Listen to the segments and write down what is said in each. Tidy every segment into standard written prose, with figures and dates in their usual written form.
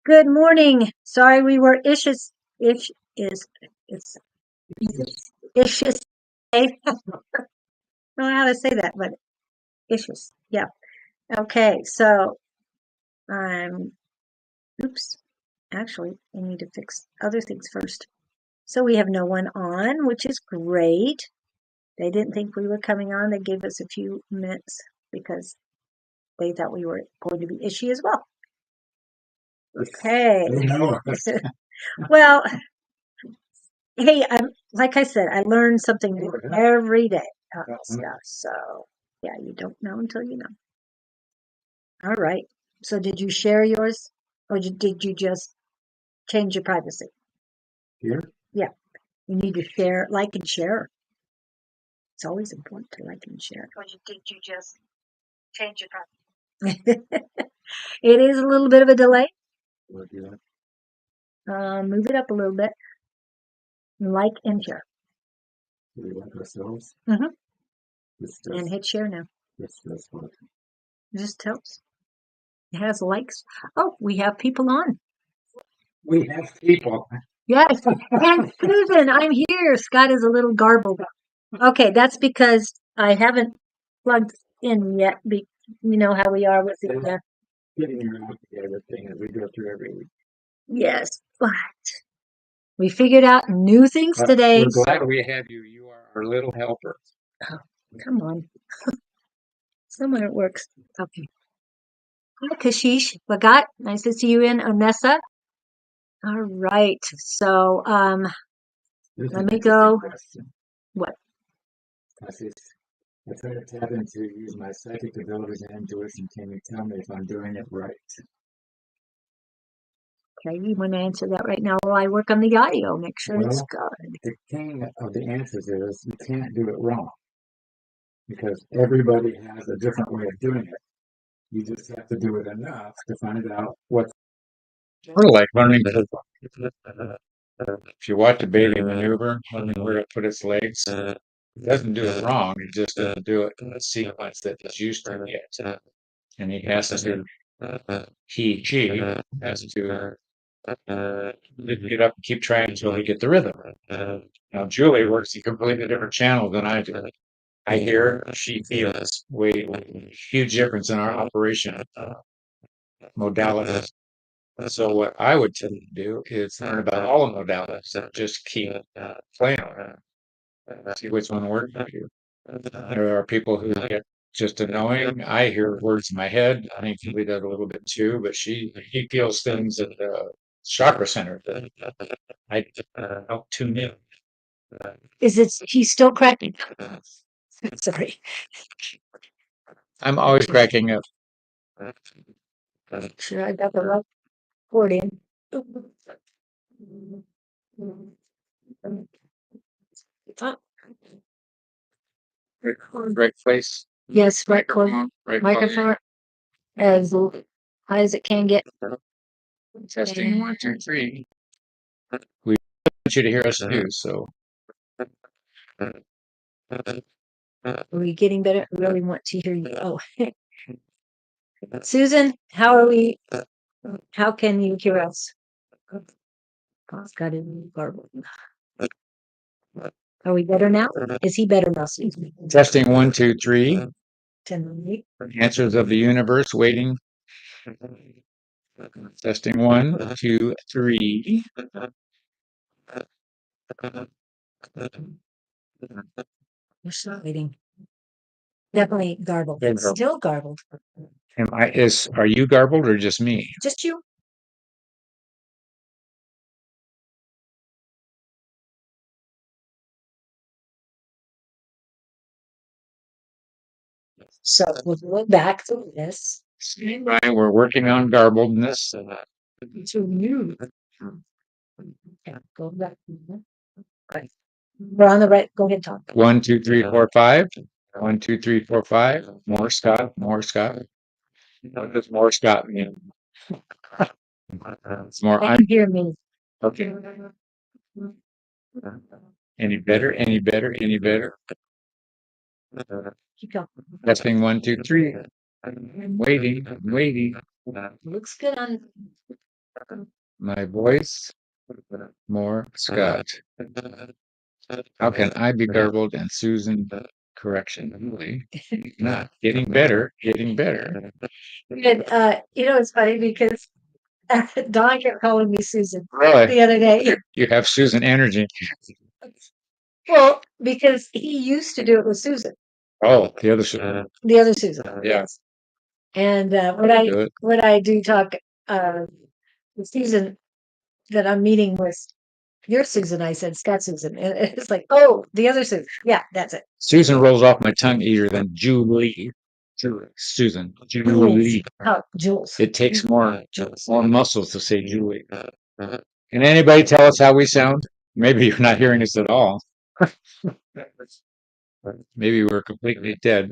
Good morning. Sorry we were ish is it's issues. I don't know how to say that, but issues. Yeah. Okay. So um oops. Actually, I need to fix other things first. So we have no one on, which is great. They didn't think we were coming on. They gave us a few minutes because they thought we were going to be ishy as well. Okay. Well, hey, like I said, I learn something new every day on this stuff. So yeah, you don't know until you know. All right. So did you share yours, or did you just change your privacy? Here? Yeah, you need to share, like and share. It's always important to like and share. Or did you just change your privacy? It is a little bit of a delay. Move it up a little bit. Like and share. We like ourselves. Mm-hmm. This And does, hit share now. this does what? It just helps. It has likes. Oh, we have people on. We have people. Yes. And Susan, I'm here. Scott is a little garbled. Okay, that's because I haven't plugged in yet. You know how we are with the Getting around to everything that we go through every week. yes, but we figured out new things today. We're glad we have you. You are our little helper. Oh, come on. Somewhere it works. Okay. Hi, Kashish. Bagat. Nice to see you in. Onessa. All right. So, let me go. What? I try to tap into use my psychic abilities and intuition. Can you tell me if I'm doing it right? Okay, you want to answer that right now while I work on the audio, make sure it's Well, good. the king of the answers is you can't do it wrong because everybody has a different way of doing it. You just have to do it enough to find out what's sort of like learning to if you watch a baby maneuver, learning where to put its legs, it doesn't do it wrong. It just doesn't do it in the sequence that it's used to yet. And he has to, she has to get up and keep trying until he get the rhythm. Now Julie works a completely different channel than I do. I hear, she feels, huge difference in our operation modalities. So what I would tend to do is learn about all the modalities and just keep playing around and see which one works for you. There are people who get just annoying. I hear words in my head. I think Julie does a little bit too, but he feels things at the chakra center that I don't tune in. He's still cracking? Sorry. I'm always cracking up. Sure, I got the right cord in. Oh, Right place. yes, right cord. Right Microphone as high as it can get. Testing 1, 2, 3. We want you to hear us too, so Are we getting better? I really want to hear you. Oh, Susan, how are we? How can you hear us? Oh, it's got it garbled. Are we better now? Is he better now, Susan? testing 1, 2, 3. 10, Answers of the universe waiting. Testing 1, 2, 3. We're still waiting. Definitely garbled. It's still garbled. Are you garbled or just me? Just you. So we'll go back to this. Right, we're working on garbledness. To you. Yeah, go back. Right. We're on the right. Go ahead, Tom. 1, 2, 3, 4, 5. 1, 2, 3, 4, 5. More Scott. More Scott. What does more Scott mean? It's more. I can hear me. Okay. Any better? Any better? Any better? Keep going. Testing 1, 2, 3. Waiting. Waiting. Looks good on. My voice, more Scott. How can I be garbled and Susan correction? Really? Not getting better, getting better. And it's funny because Don kept calling me Susan Really? the other day. You have Susan energy. Well, because he used to do it with Susan, Oh, the other Susan. the other Susan. Yeah. Yes. And Do it. when I do talk, the Susan that I'm meeting with your Susan, I said Scott Susan, and it's like, oh, the other Susan. Yeah, that's it. Susan rolls off my tongue easier than Julie. Susan. Julie. Oh, Jules. It takes more muscles to say Julie. Can anybody tell us how we sound? Maybe you're not hearing us at all. Maybe we're completely dead.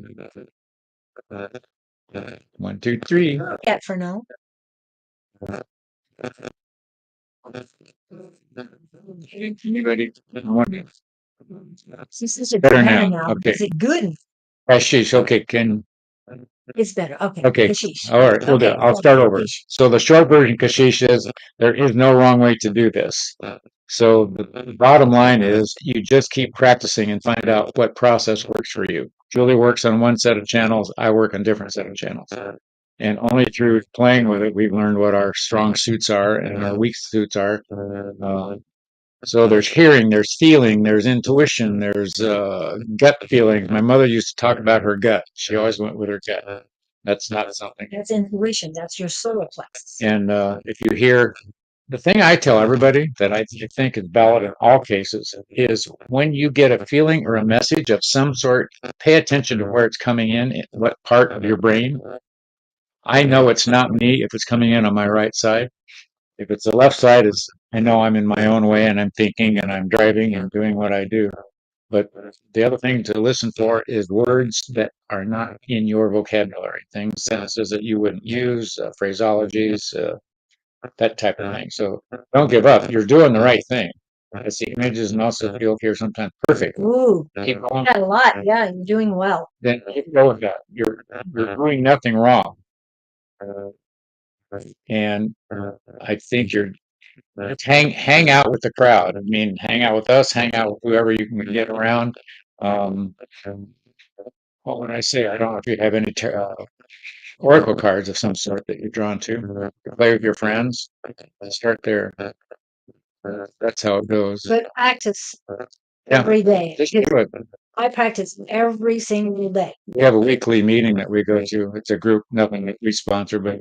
1, 2, 3. Yeah, for now. Anybody? This is Better better now. now. Okay. Is it good? Sheesh. Okay. It's better. Okay. Okay. Kashish. All right. We'll do it. Okay. I'll start over. So the short version, Kashish, is there is no wrong way to do this. So the bottom line is you just keep practicing and find out what process works for you. Julie works on one set of channels. I work on different set of channels. And only through playing with it, we've learned what our strong suits are and our weak suits are. So there's hearing, there's feeling, there's intuition, there's gut feeling. My mother used to talk about her gut. She always went with her gut. That's not something. That's intuition. That's your solar plexus. And if you hear, the thing I tell everybody that I think is valid in all cases is when you get a feeling or a message of some sort, pay attention to where it's coming in, what part of your brain. I know it's not me if it's coming in on my right side. If it's the left side, I know I'm in my own way and I'm thinking and I'm driving and doing what I do. But the other thing to listen for is words that are not in your vocabulary, things, sentences that you wouldn't use, phraseologies, that type of thing. So don't give up. You're doing the right thing. I see images and also feel here sometimes perfect. Ooh, Keep going. got a lot. Yeah, you're doing well. Then keep going with that. You're doing nothing wrong. And I think you're hang out with the crowd. I mean, hang out with us, hang out with whoever you can get around. What would I say? I don't know if you have any oracle cards of some sort that you're drawn to. Play with your friends. Start there. That's how it goes. But practice Yeah. every day. Just do it. I practice every single day. We have a weekly meeting that we go to. It's a group, nothing that we sponsor, but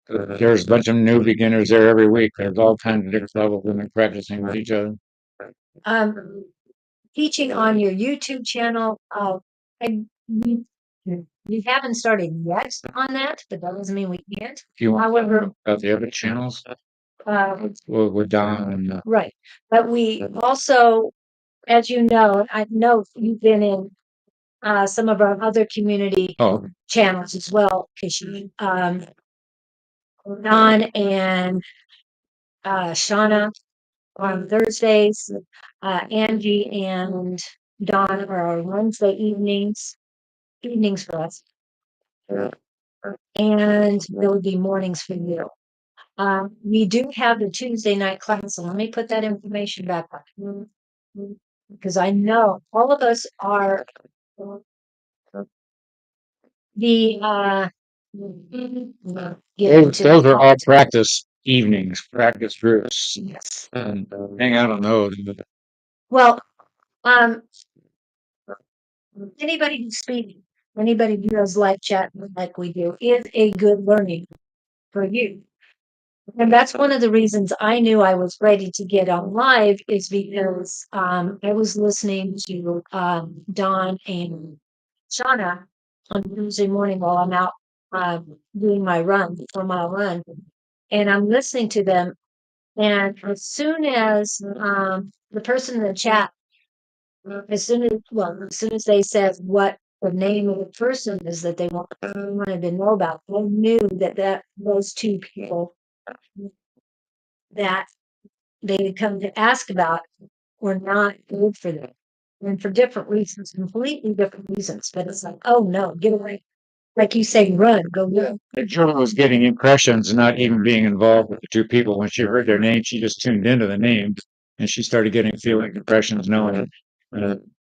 there's a bunch of new beginners there every week. There's all kinds of different levels and they're practicing with each other. Teaching on your YouTube channel. We haven't started yet on that, but that doesn't mean we can't. Do you want However, about the other channels? We're down and right. But we also, as you know, I know you've been in some of our other community channels as well, Kishi. Don and Shauna on Thursdays, Angie and Don are on Wednesday evenings for us. And there would be mornings for you. We do have the Tuesday night class, so let me put that information back up. Because I know all of us are the those are all practice evenings, practice groups. Yes. And hang out on those. Well, anybody who's speaking, anybody who does live chat like we do is a good learning for you. And that's one of the reasons I knew I was ready to get on live is because I was listening to Don and Shauna on Tuesday morning while I'm out doing my run, 4-mile run. And I'm listening to them. And as soon as the person in the chat, as soon as they said what the name of the person is that they wanted to know about, I knew that those two people that they had come to ask about were not good for them. And for different reasons, completely different reasons. But it's like, oh no, get away. like you say, run, go run. Julie was getting impressions, not even being involved with the two people. When she heard their name, she just tuned into the name, and she started getting feeling impressions, knowing uh,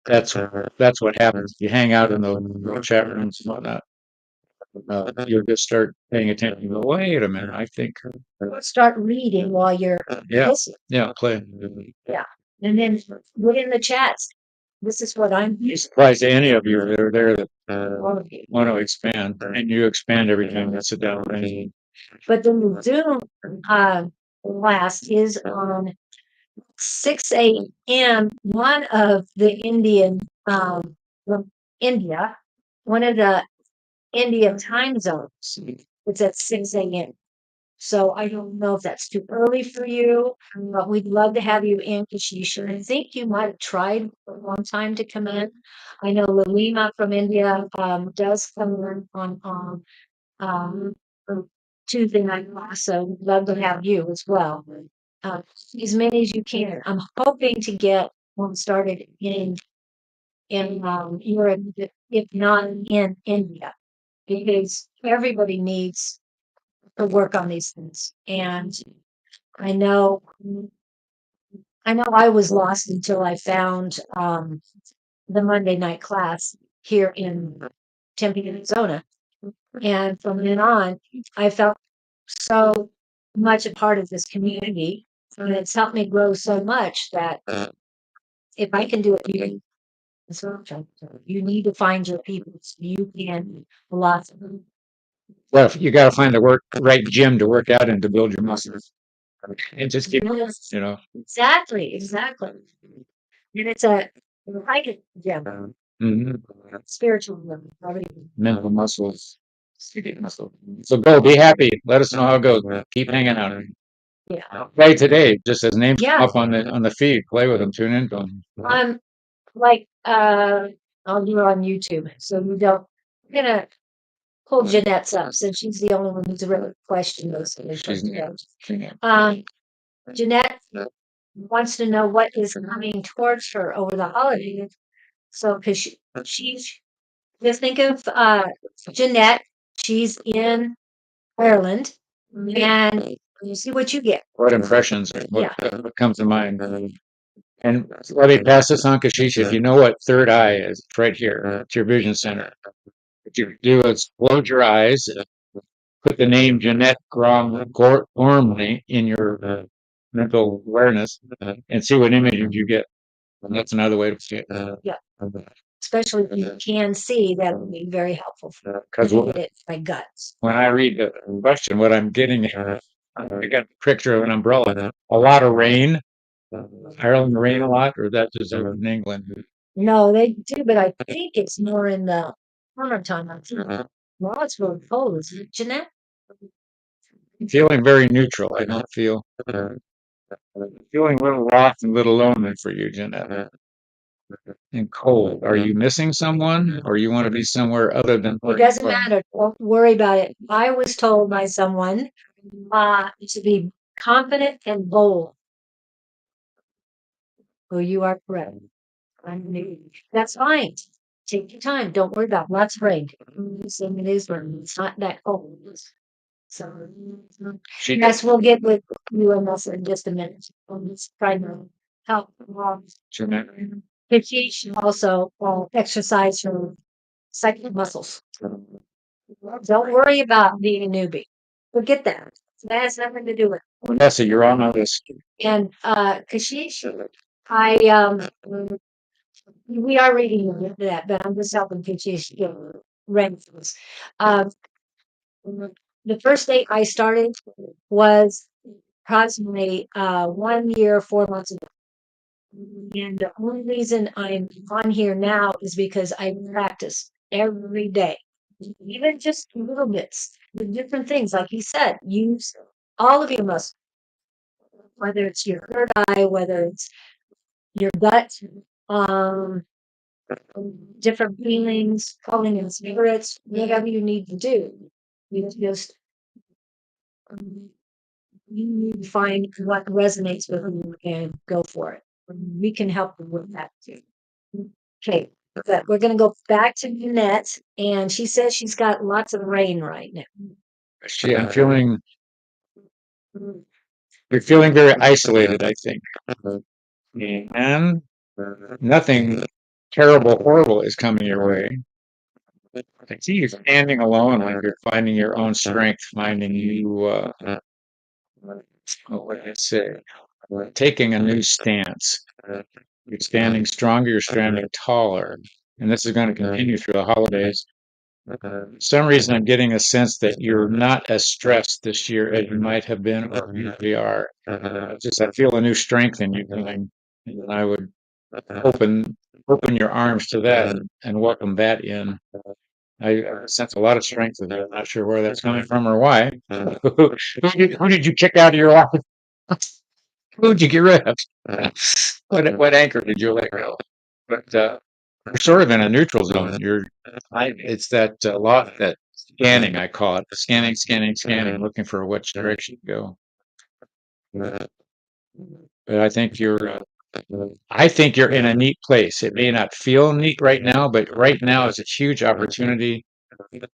that's what happens. You hang out in the chat rooms and whatnot. You'll just start paying attention. You go, wait a minute, I think. Start reading while you're listening. Yeah, play. Yeah. And then put in the chats. This is what I'm. Be surprised any of you that are there that All of you. want to expand, and you expand every time you sit down. But the Zoom class is on 6 a.m. One of the Indian from India, one of the India time zones. It's at 6 a.m. So I don't know if that's too early for you, but we'd love to have you in, Kashish. I think you might have tried for a long time to come in. I know Lalima from India does come in on um, Tuesday night class, so we'd love to have you as well. As many as you can. I'm hoping to get one started in Europe, if not in India, because everybody needs to work on these things. And I know I was lost until I found the Monday night class here in Tempe, Arizona. And from then on, I felt so much a part of this community. And it's helped me grow so much that if I can do it, you need to find your people so you can blossom. Well, you got to find the right gym to work out and to build your muscles, and just keep, Yes, you know. exactly. And it's a private gym, Mhm. spiritual gym, probably. Mental muscles, physical muscles. So go, be happy. Let us know how it goes. Keep hanging out. Yeah. Play today, just as names come Yeah. up on the feed. Play with them. Tune in to them. I'm like I'll do it on YouTube. So you don't I'm gonna pull Jeanette's up since she's the only one who's really questioned those things. She's Jeanette wants to know what is coming towards her over the holidays. So because she's just think of Jeanette, she's in Ireland, and you see what you get. what impressions, what comes to mind. And let me pass this on, Kashish. If you know what third eye is, it's right here. It's your vision center. What you do is close your eyes, put the name Jeanette Gormley in your mental awareness, and see what images you get. And that's another way to see it. Yeah. Especially if you can see, that would be very helpful for Because it by guts. when I read the question, what I'm getting, I got a picture of an umbrella, a lot of rain. Ireland rain a lot, or that just in England? No, they do, but I think it's more in the summertime. Well, it's really cold, isn't it, Jeanette? Feeling very neutral. I don't feel feeling a little lost and a little lonely for you, Jeanette. And cold. Are you missing someone, or you want to be somewhere other than? It doesn't matter. Don't worry about it. I was told by someone to be confident and bold. Well, you are correct. That's fine. Take your time. Don't worry about it. Lots of rain. It is rain. It's not that cold. So, yes, we'll get with you and us in just a minute. We'll just try to help. Jeanette. If she should also exercise her psychic muscles. Don't worry about being a newbie. Forget that. That has nothing to do with it. Vanessa, you're on my list. And Kashish, we are reading into that, but I'm just helping Kashish get ready for this. The first date I started was approximately 1 year, 4 months ago. And the only reason I'm on here now is because I practice every day, even just little bits with different things. Like you said, use all of your muscles, whether it's your third eye, whether it's your gut, um, different feelings, calling in spirits, whatever you need to do. You just you need to find what resonates with you and go for it. We can help you with that too. Okay, But we're going to go back to Jeanette, and she says she's got lots of rain right now. I'm feeling, you're feeling very isolated, I think. And nothing terrible, horrible is coming your way. I see you standing alone, like you're finding your own strength, finding you, what did I say? Taking a new stance. You're standing stronger, you're standing taller. And this is going to continue through the holidays. For some reason, I'm getting a sense that you're not as stressed this year as you might have been or usually are. I feel a new strength in you, and I would open your arms to that and welcome that in. I sense a lot of strength in there. I'm not sure where that's coming from or why. Who did you kick out of your life? Who'd you get rid of? What anchor did you let go? But you're sort of in a neutral zone. It's that lot that scanning, I call it, scanning, scanning, scanning, looking for which direction to go. But I think you're in a neat place. It may not feel neat right now, but right now is a huge opportunity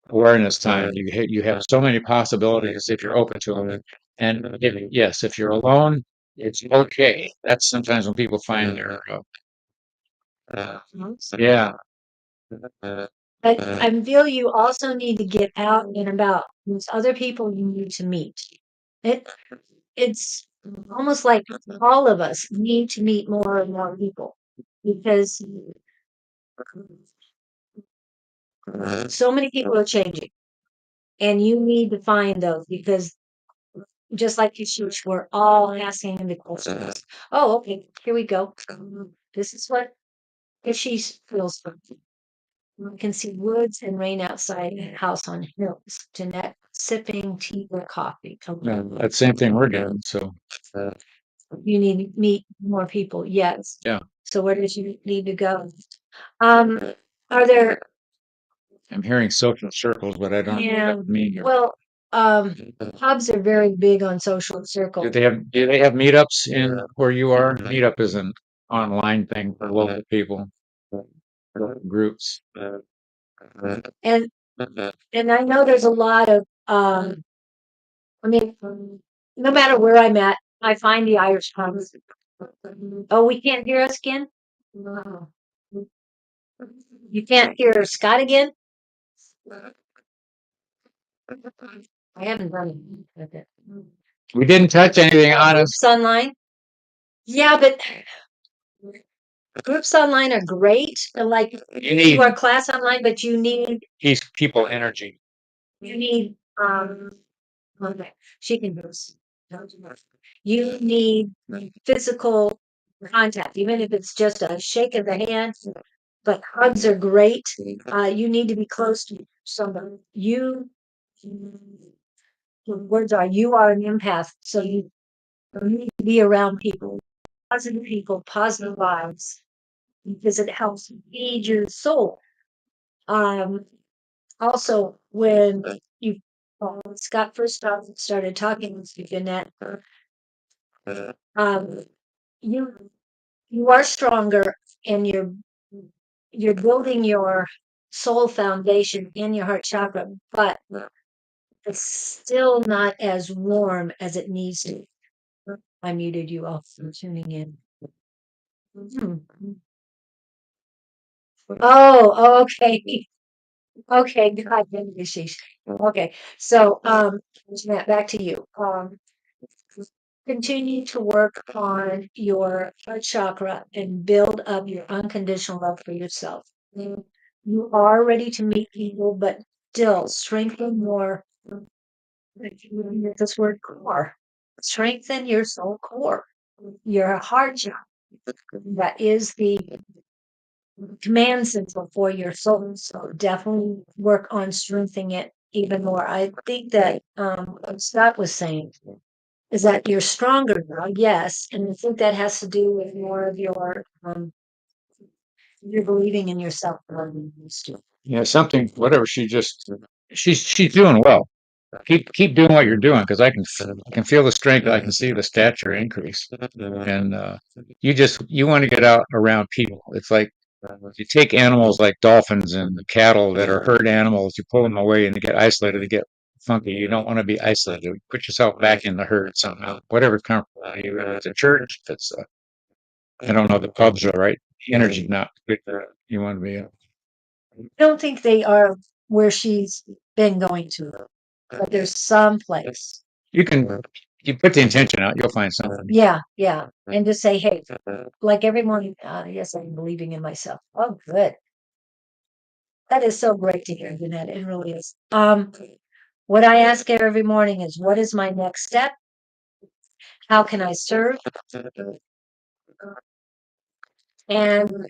awareness time. You have so many possibilities if you're open to them. And if you're alone, it's okay. That's sometimes when people find their yeah. But I feel you also need to get out and about. There's other people you need to meet. It it's almost like all of us need to meet more and more people because so many people are changing, and you need to find those because just like you shoot, we're all asking the questions. Oh, okay, here we go. This is what if she feels. You can see woods and rain outside and house on hills. Jeanette sipping tea or coffee. Yeah, that same thing we're doing. So You need to meet more people. Yes. yeah, So where does you need to go? Are there? I'm hearing social circles, but I don't know Yeah. what that means. Well, hubs are very big on social circles. Do they have meetups in where you are? Meetup is an online thing for local people, groups. And and I know there's a lot of I mean, no matter where I'm at, I find the Irish pubs. Oh, we can't hear us again? No. You can't hear Scott again? I haven't done it. We didn't touch anything on us. Groups online? Yeah, but groups online are great. They're like you are class online, but you need People energy. you need okay. She can do this. You need physical contact, even if it's just a shake of the hand. But hugs are great. You need to be close to somebody. The words are you are an empath, so you need to be around people, positive vibes, because it helps feed your soul. Also, when you Scott first started talking with you, Jeanette, um, you you are stronger, and you're building your soul foundation in your heart chakra, but it's still not as warm as it needs to. I muted you all from tuning in. Hmm. Oh, okay. Okay, God, sheesh. Okay, so Jeanette, back to you. Continue to work on your heart chakra and build up your unconditional love for yourself. You are ready to meet people, but still strengthen your this word core. Strengthen your soul core, your heart chakra. That is the command center for your soul. So definitely work on strengthening it even more. I think that what Scott was saying is that you're stronger now, yes, and I think that has to do with more of your you're believing in yourself more than you used to. Yeah, something. Whatever. She's doing well. Keep doing what you're doing because I can feel the strength. I can see the stature increase, and you want to get out around people. It's like you take animals like dolphins and cattle that are herd animals, you pull them away and they get isolated, they get funky. You don't want to be isolated. Put yourself back in the herd somehow, whatever's comfortable. You it's a church, if it's I don't know, the pubs are right. Energy not good. You want to be. I don't think they are where she's been going to, but there's some place. You can you put the intention out, you'll find something. Yeah, yeah. And just say, hey, like every morning, yes, I'm believing in myself. Oh, good. That is so great to hear, Jeanette. It really is. What I ask her every morning is, what is my next step? How can I serve? And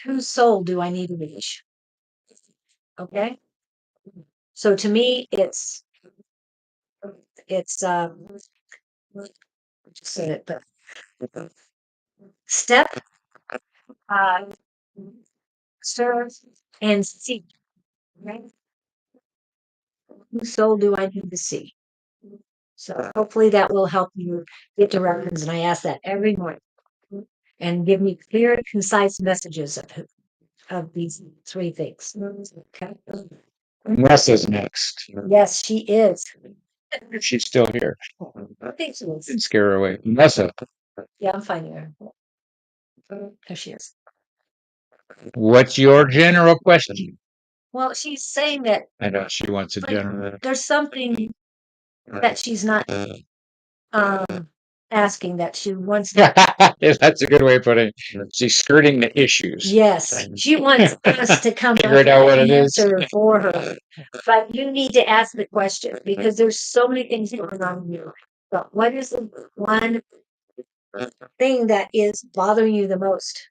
whose soul do I need to reach? Okay. So to me, it's I just said it, but step, uh, serve, and seek. Right? Whose soul do I need to see? So hopefully that will help you get directions. And I ask that every morning, and give me clear, concise messages of these three things. Okay. Nessa's next. Yes, she is. She's still here. I think she is. Didn't scare her away. Nessa, Yeah, I'm finding her. There she is. what's your general question? Well, she's saying that I know she wants a general. there's something that she's not asking that she wants. That's a good way of putting it. She's skirting the issues. Yes, she wants us to come Figure up out what with it an is. answer for her. But you need to ask the question because there's so many things going on in you. But what is the one thing that is bothering you the most?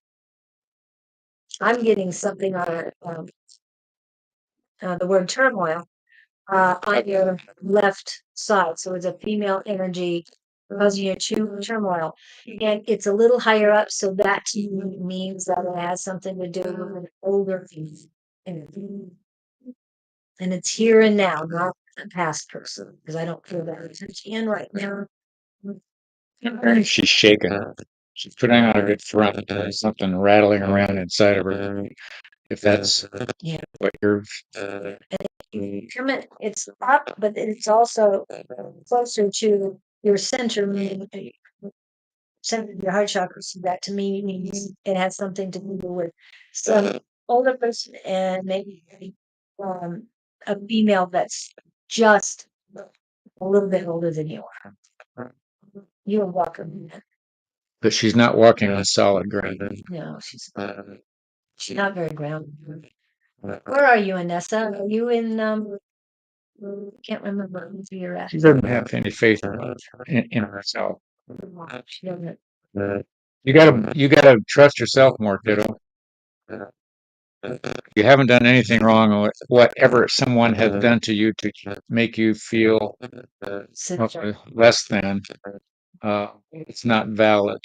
I'm getting something on the word turmoil on your left side. So it's a female energy causing you turmoil. And it's a little higher up. So that to you means that it has something to do with an older energy. And it's here and now, not a past person, because I don't feel that energy in right now. She's shaking. She's putting on a good front. There's something rattling around inside of her. If that's Yeah. what you're. It's up, but it's also closer to your center, meaning center of your heart chakra. So that to me means it has something to do with some older person and maybe a female that's just a little bit older than you are. You're welcome. But she's not walking on solid ground. No, she's not very grounded. Where are you, Anessa? Are you in can't remember who you're at. She doesn't have any faith in herself. She doesn't. You gotta trust yourself more, kiddo. You haven't done anything wrong with whatever someone has done to you to make you feel less than. It's not valid.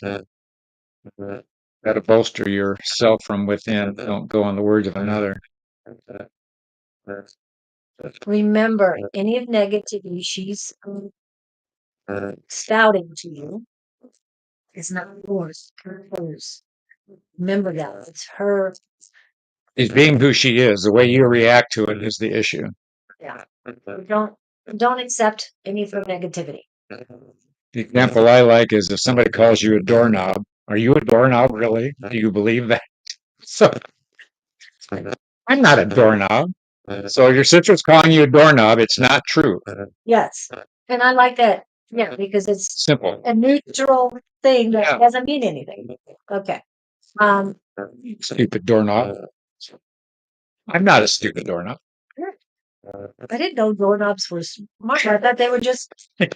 Got to bolster yourself from within. Don't go on the words of another. Remember, any of negativity she's spouting to you is not yours. Hers. Remember that it's her. She's being who she is. The way you react to it is the issue. Yeah. Don't accept any of her negativity. The example I like is if somebody calls you a doorknob, are you a doorknob really? Do you believe that? So I'm not a doorknob. So your sister's calling you a doorknob. It's not true. Yes. And I like that. Yeah, because it's Simple. a neutral thing that doesn't mean anything. Okay. Stupid doorknob. I'm not a stupid doorknob. I didn't know doorknobs were smart. I thought they were just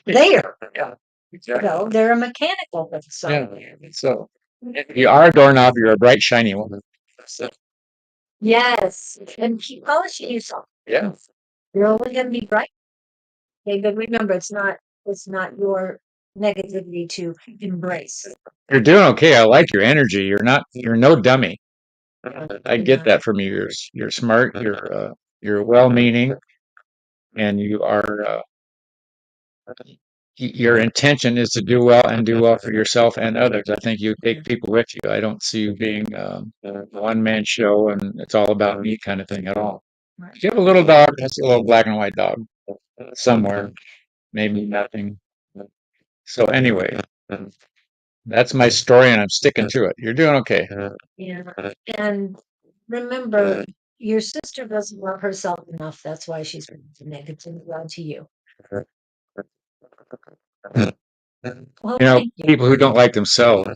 there. Yeah. You know, they're a mechanical thing. So. Yeah. So if you are a doorknob, you're a bright, shiny woman. So, yes. And keep polishing yourself. yeah. You're only going to be bright. Okay, but remember, it's not your negativity to embrace. You're doing okay. I like your energy. You're no dummy. I get that from you. You're smart. You're well-meaning, and you are your intention is to do well and do well for yourself and others. I think you take people with you. I don't see you being a one-man show and it's all about me kind of thing at all. If you have a little dog, that's a little black and white dog somewhere, maybe nothing. So anyway, that's my story and I'm sticking to it. You're doing okay. Yeah. And remember, your sister doesn't love herself enough. That's why she's negative to you. Well, You know, thank you. people who don't like themselves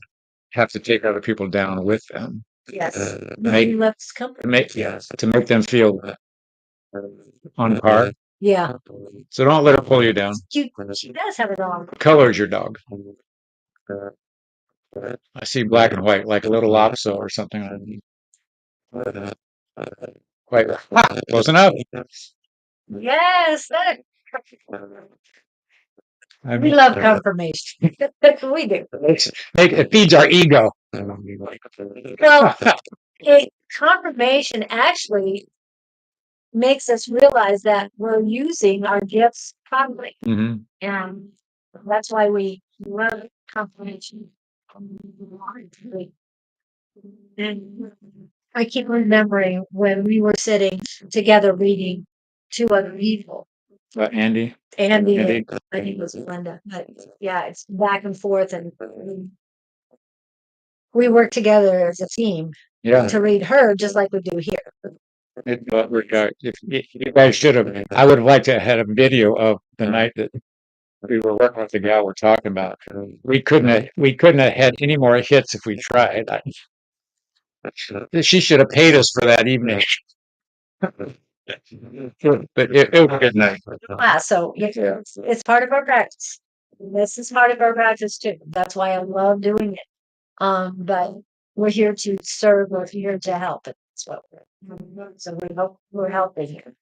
have to take other people down with them. Yes. Make, Loves company. to make them feel on par. Yeah. So don't let her pull you down. She does have a dog. What color is your dog? I see black and white, like a little lopso or something. Quite close enough. Yes. I We mean, love confirmation. We do. it feeds our ego. Well, confirmation actually makes us realize that we're using our gifts properly. hmm And that's why we love confirmation. And I keep remembering when we were sitting together reading two other people. Andy. Andy, Andy. and I think it was Linda. But yeah, it's back and forth, and we work together as a team Yeah. to read her just like we do here. If you guys should have, I would have liked to have had a video of the night that we were working with the gal we're talking about. We couldn't have had any more hits if we tried. She should have paid us for that evening. But it was a good night. So it's part of our practice. This is part of our practice too. That's why I love doing it. But we're here to serve. We're here to help. That's what so we're helping here.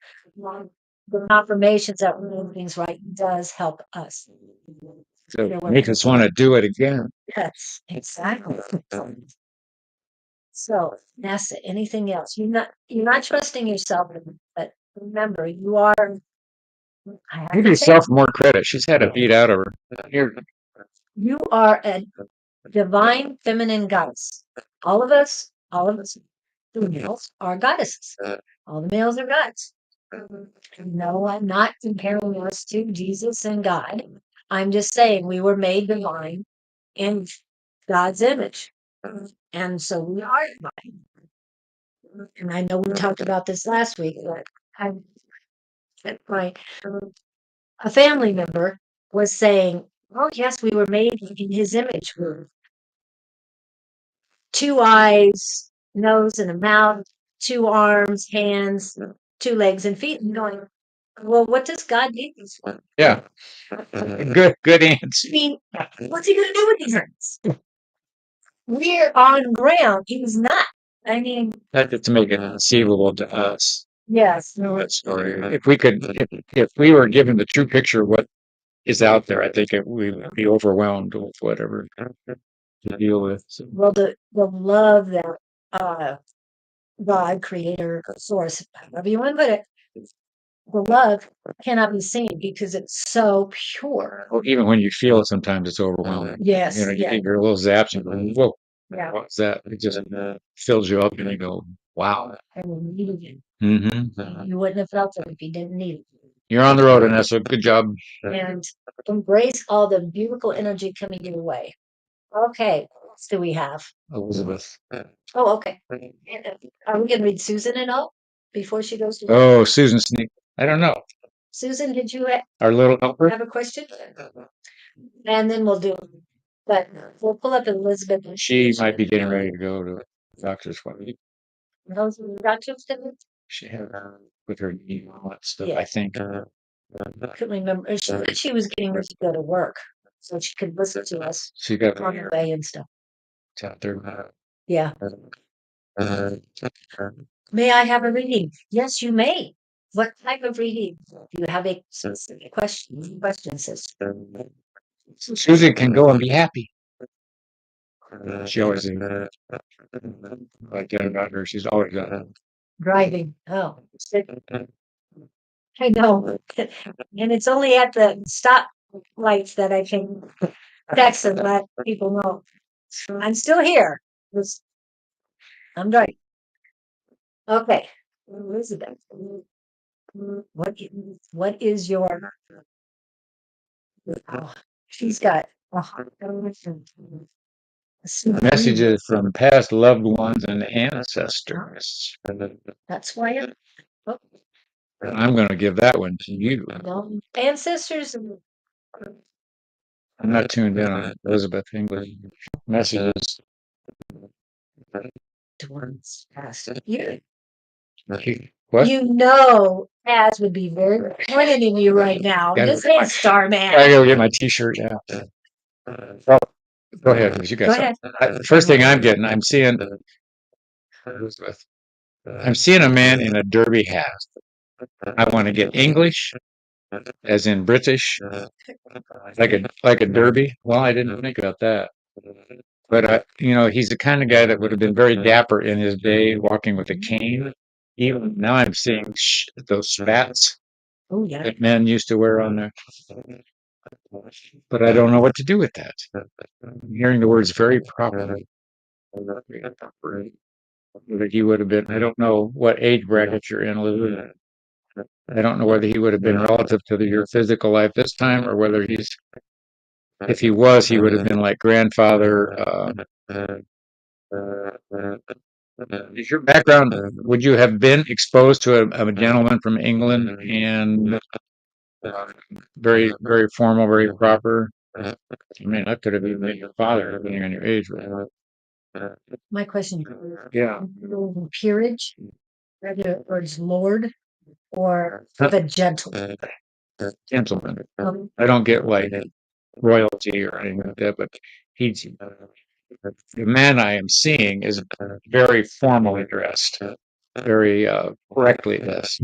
The confirmations that we're doing things right does help us. So make us want to do it again. Yes, exactly. So Nessa, anything else? You're not trusting yourself, but remember, you are. Give yourself more credit. She's had a beat out of her. Here. You are a divine feminine goddess. All of us, the males are goddesses. All the males are gods. No, I'm not comparing us to Jesus and God. I'm just saying we were made divine in God's image. And so we are divine. And I know we talked about this last week, but a family member was saying, oh, yes, we were made in his image. Two eyes, nose and a mouth, two arms, hands, two legs and feet. And going, well, what does God need these for? Yeah. Good answer. I mean, what's he going to do with these hands? We're on ground. He's not. I mean, That's to make it conceivable to us. Yes. That story. If we were given the true picture of what is out there, I think we would be overwhelmed with whatever to deal with. So. Well, the love that God, Creator, Source, however you want to put it, the love cannot be seen because it's so pure. Well, even when you feel it, sometimes it's overwhelming. Yes. You get your little zaps and go, whoa, Yeah. what's that? It just fills you up and you go, wow. I mean, you needed it. Mm-hmm. You wouldn't have felt it if you didn't need it. You're on the road, Anessa. Good job. And embrace all the beautiful energy coming your way. Okay, what else do we have? Elizabeth. Oh, okay. Are we going to read Susan and all before she goes to? Oh, Susan Sneak. I don't know. Susan, did you Our little helper. have a question? And then we'll do it. But we'll pull up Elizabeth. She might be getting ready to go to the doctor's appointment. Those are the doctor's appointment? She had with her knee and all that stuff. Yeah. I think. Couldn't remember. She was getting ready to go to work, so she could listen to us She got on the way and stuff. out there. Yeah. May I have a reading? Yes, you may. What type of reading? Do you have a specific question? Sister. Susan can go and be happy. She always like that about her. She's always got it. Driving. Oh, I know. And it's only at the stop lights that I can text and let people know. I'm still here. I'm right. Okay. Elizabeth, what is your, oh, she's got Messages from past loved ones and ancestors. That's why I'm going to give that one to you. ancestors. I'm not tuned in on Elizabeth English messages. Ones past. You, What? you know, Az would be very disappointed in you right now. Just say Starman. I gotta get my T-shirt. Yeah. Oh, go ahead, 'cause you got Go something. ahead. First thing I'm getting, I'm seeing Elizabeth. I'm seeing a man in a derby hat. I want to get English, as in British, like a derby. Well, I didn't think about that. But he's the kind of guy that would have been very dapper in his day, walking with a cane. Even now, I'm seeing those spats Oh yeah. that men used to wear on their. But I don't know what to do with that. I'm hearing the words very properly. That he would have been. I don't know what age bracket you're in, Elizabeth. I don't know whether he would have been relative to your physical life this time, or whether if he was, he would have been like grandfather. Is your background, would you have been exposed to a gentleman from England and very, very formal, very proper? I mean, that could have been your father, depending on your age. My question. Yeah. Peerage, or is Lord, or the gentleman? Gentleman. I don't get like royalty or anything like that, but he's the man I am seeing is very formally dressed, very correctly dressed.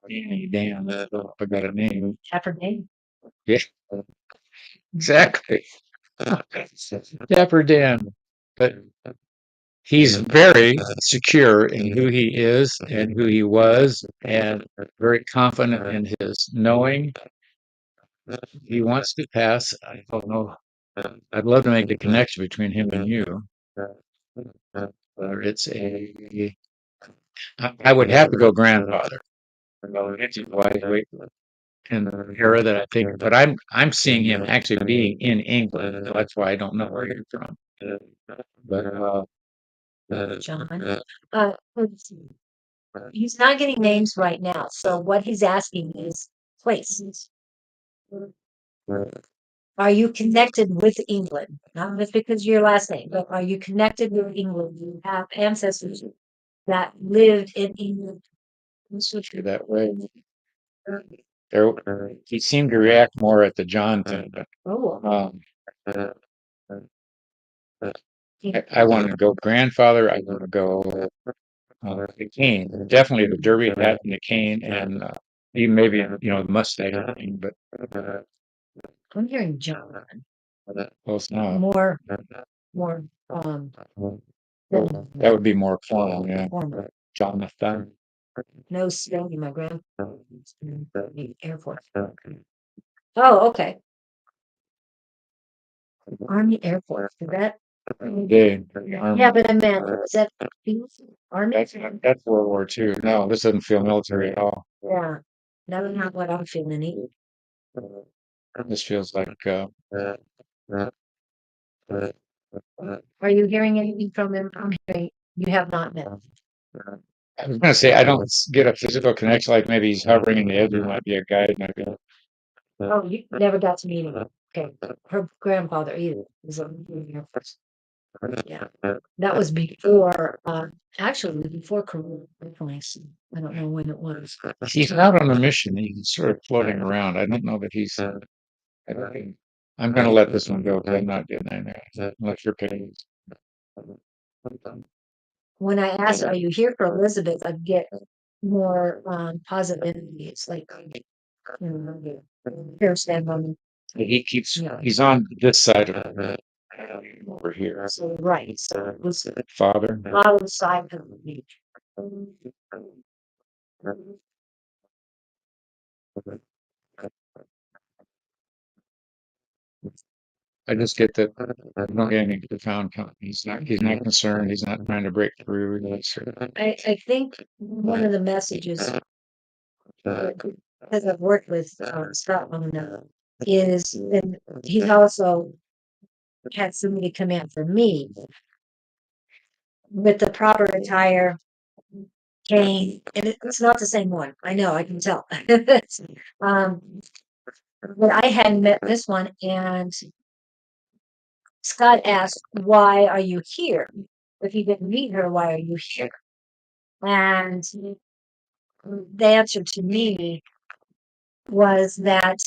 Damn, I got a name. Dapper Dan. Yeah, exactly. Dapper Dan. But he's very secure in who he is and who he was, and very confident in his knowing. He wants to pass. I don't know. I'd love to make the connection between him and you. Or it's I would have to go grandfather. In the era that I think, but I'm seeing him actually being in England. That's why I don't know where you're from. But John. Let's see. He's not getting names right now. So what he's asking is places. Are you connected with England? Not just because of your last name, but are you connected with England? You have ancestors that lived in England. that way. There, he seemed to react more at the John thing. Oh. I want to go grandfather. I want to go the cane. Definitely the derby hat and the cane, and even maybe the mustache thing. But I'm hearing John. close enough. More. That would be more formal, yeah. Formal. Jonathan. No study, my grandfather. Air Force. Oh, okay. Army Air Force. Is that? Yeah, but I meant, is that Army? That's World War II. No, this doesn't feel military at all. Yeah, that's not what I'm feeling either. This feels like Are you hearing anything from him? I'm hearing you have not met. I was going to say, I don't get a physical connection, like maybe he's hovering in the edge. There might be a guide. Oh, you never got to meet him. Okay. Her grandfather either. Was in the Air Force. Yeah. That was before, actually before Corona. I don't know when it was. He's out on a mission. He's sort of floating around. I don't know that he's. I'm going to let this one go because I'm not getting in there. Unless you're paying. When I ask, are you here for Elizabeth? I get more positive energy. It's like, here, stand on. He keeps. He's on this side of it. Over here. So right. So it was Father. father's side of the beach. I just get that I don't get any profound. He's not concerned. He's not trying to break through. I think one of the messages, because I've worked with Scott long enough, is, and he's also had somebody come in for me with the proper attire, cane, and it's not the same one. I know, I can tell. um, but I hadn't met this one, and Scott asked, "Why are you here? If you didn't meet her, why are you here?" And the answer to me was that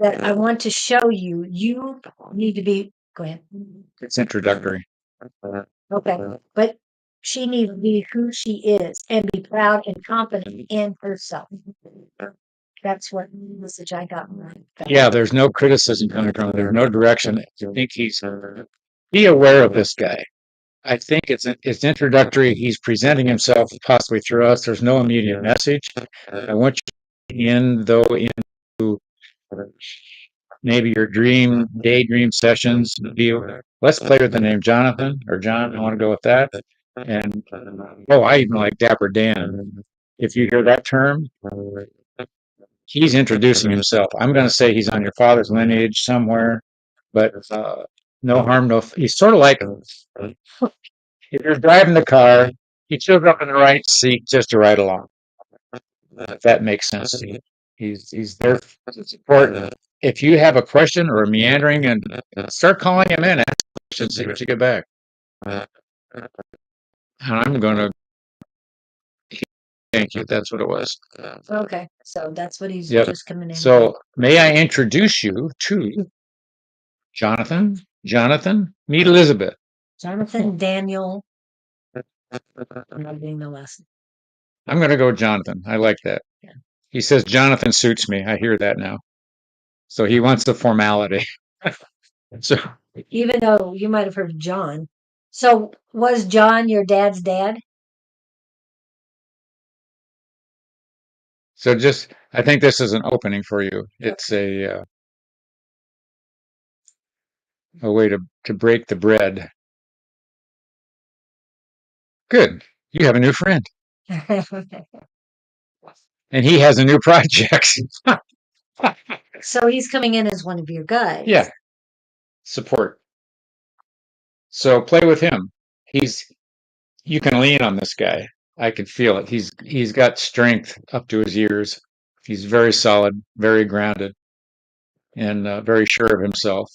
I want to show you, you need to be, go ahead. It's introductory. Okay. But she needs to be who she is and be proud and confident in herself. That's what message I got. Yeah, there's no criticism coming from him. There's no direction. I think be aware of this guy. I think it's introductory. He's presenting himself possibly through us. There's no immediate message. I want you in though into maybe your daydream sessions. Let's play with the name Jonathan or John. I want to go with that. And I even like Dapper Dan. If you hear that term, he's introducing himself. I'm going to say he's on your father's lineage somewhere, but no harm, no. He's sort of like if you're driving the car, he shows up in the right seat just to ride along. If that makes sense to you. He's there to support. If you have a question or a meandering, and start calling him in, ask questions, see what you get back. And I'm going to thank you. That's what it was. Okay, so that's what he's Yep. just coming in. So may I introduce you to Jonathan? Jonathan, meet Elizabeth. Jonathan Daniel. I'm not getting the lesson. I'm going to go Jonathan. I like that. Yeah. He says Jonathan suits me. I hear that now. So he wants the formality. So Even though you might have heard of John. So was John your dad's dad? just I think this is an opening for you. It's a way to break the bread. Good. You have a new friend. And he has a new project. So he's coming in as one of your guys. Yeah. Support. So play with him. You can lean on this guy. I can feel it. He's got strength up to his ears. He's very solid, very grounded, and very sure of himself.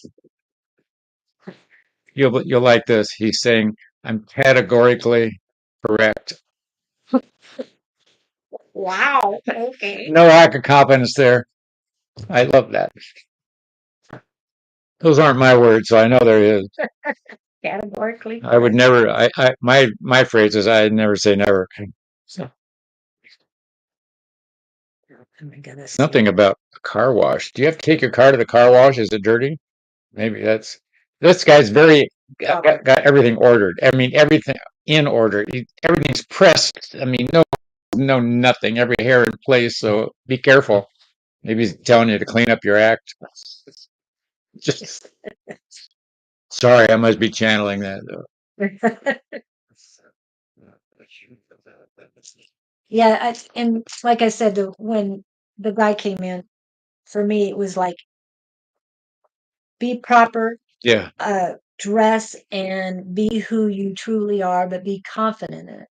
You'll like this. He's saying, "I'm categorically correct." Wow. Okay. No lack of confidence there. I love that. Those aren't my words, so I know there is. Categorically. I would never. My phrase is, I never say never. So, Oh my goodness. something about a car wash. Do you have to take your car to the car wash? Is it dirty? Maybe this guy's very got everything ordered. I mean, everything in order. Everything's pressed. I mean, no nothing. Every hair in place. So be careful. Maybe he's telling you to clean up your act. Just sorry, I must be channeling that. Yeah, and like I said, when the guy came in, for me, it was like, be proper, Yeah, dress and be who you truly are, but be confident in it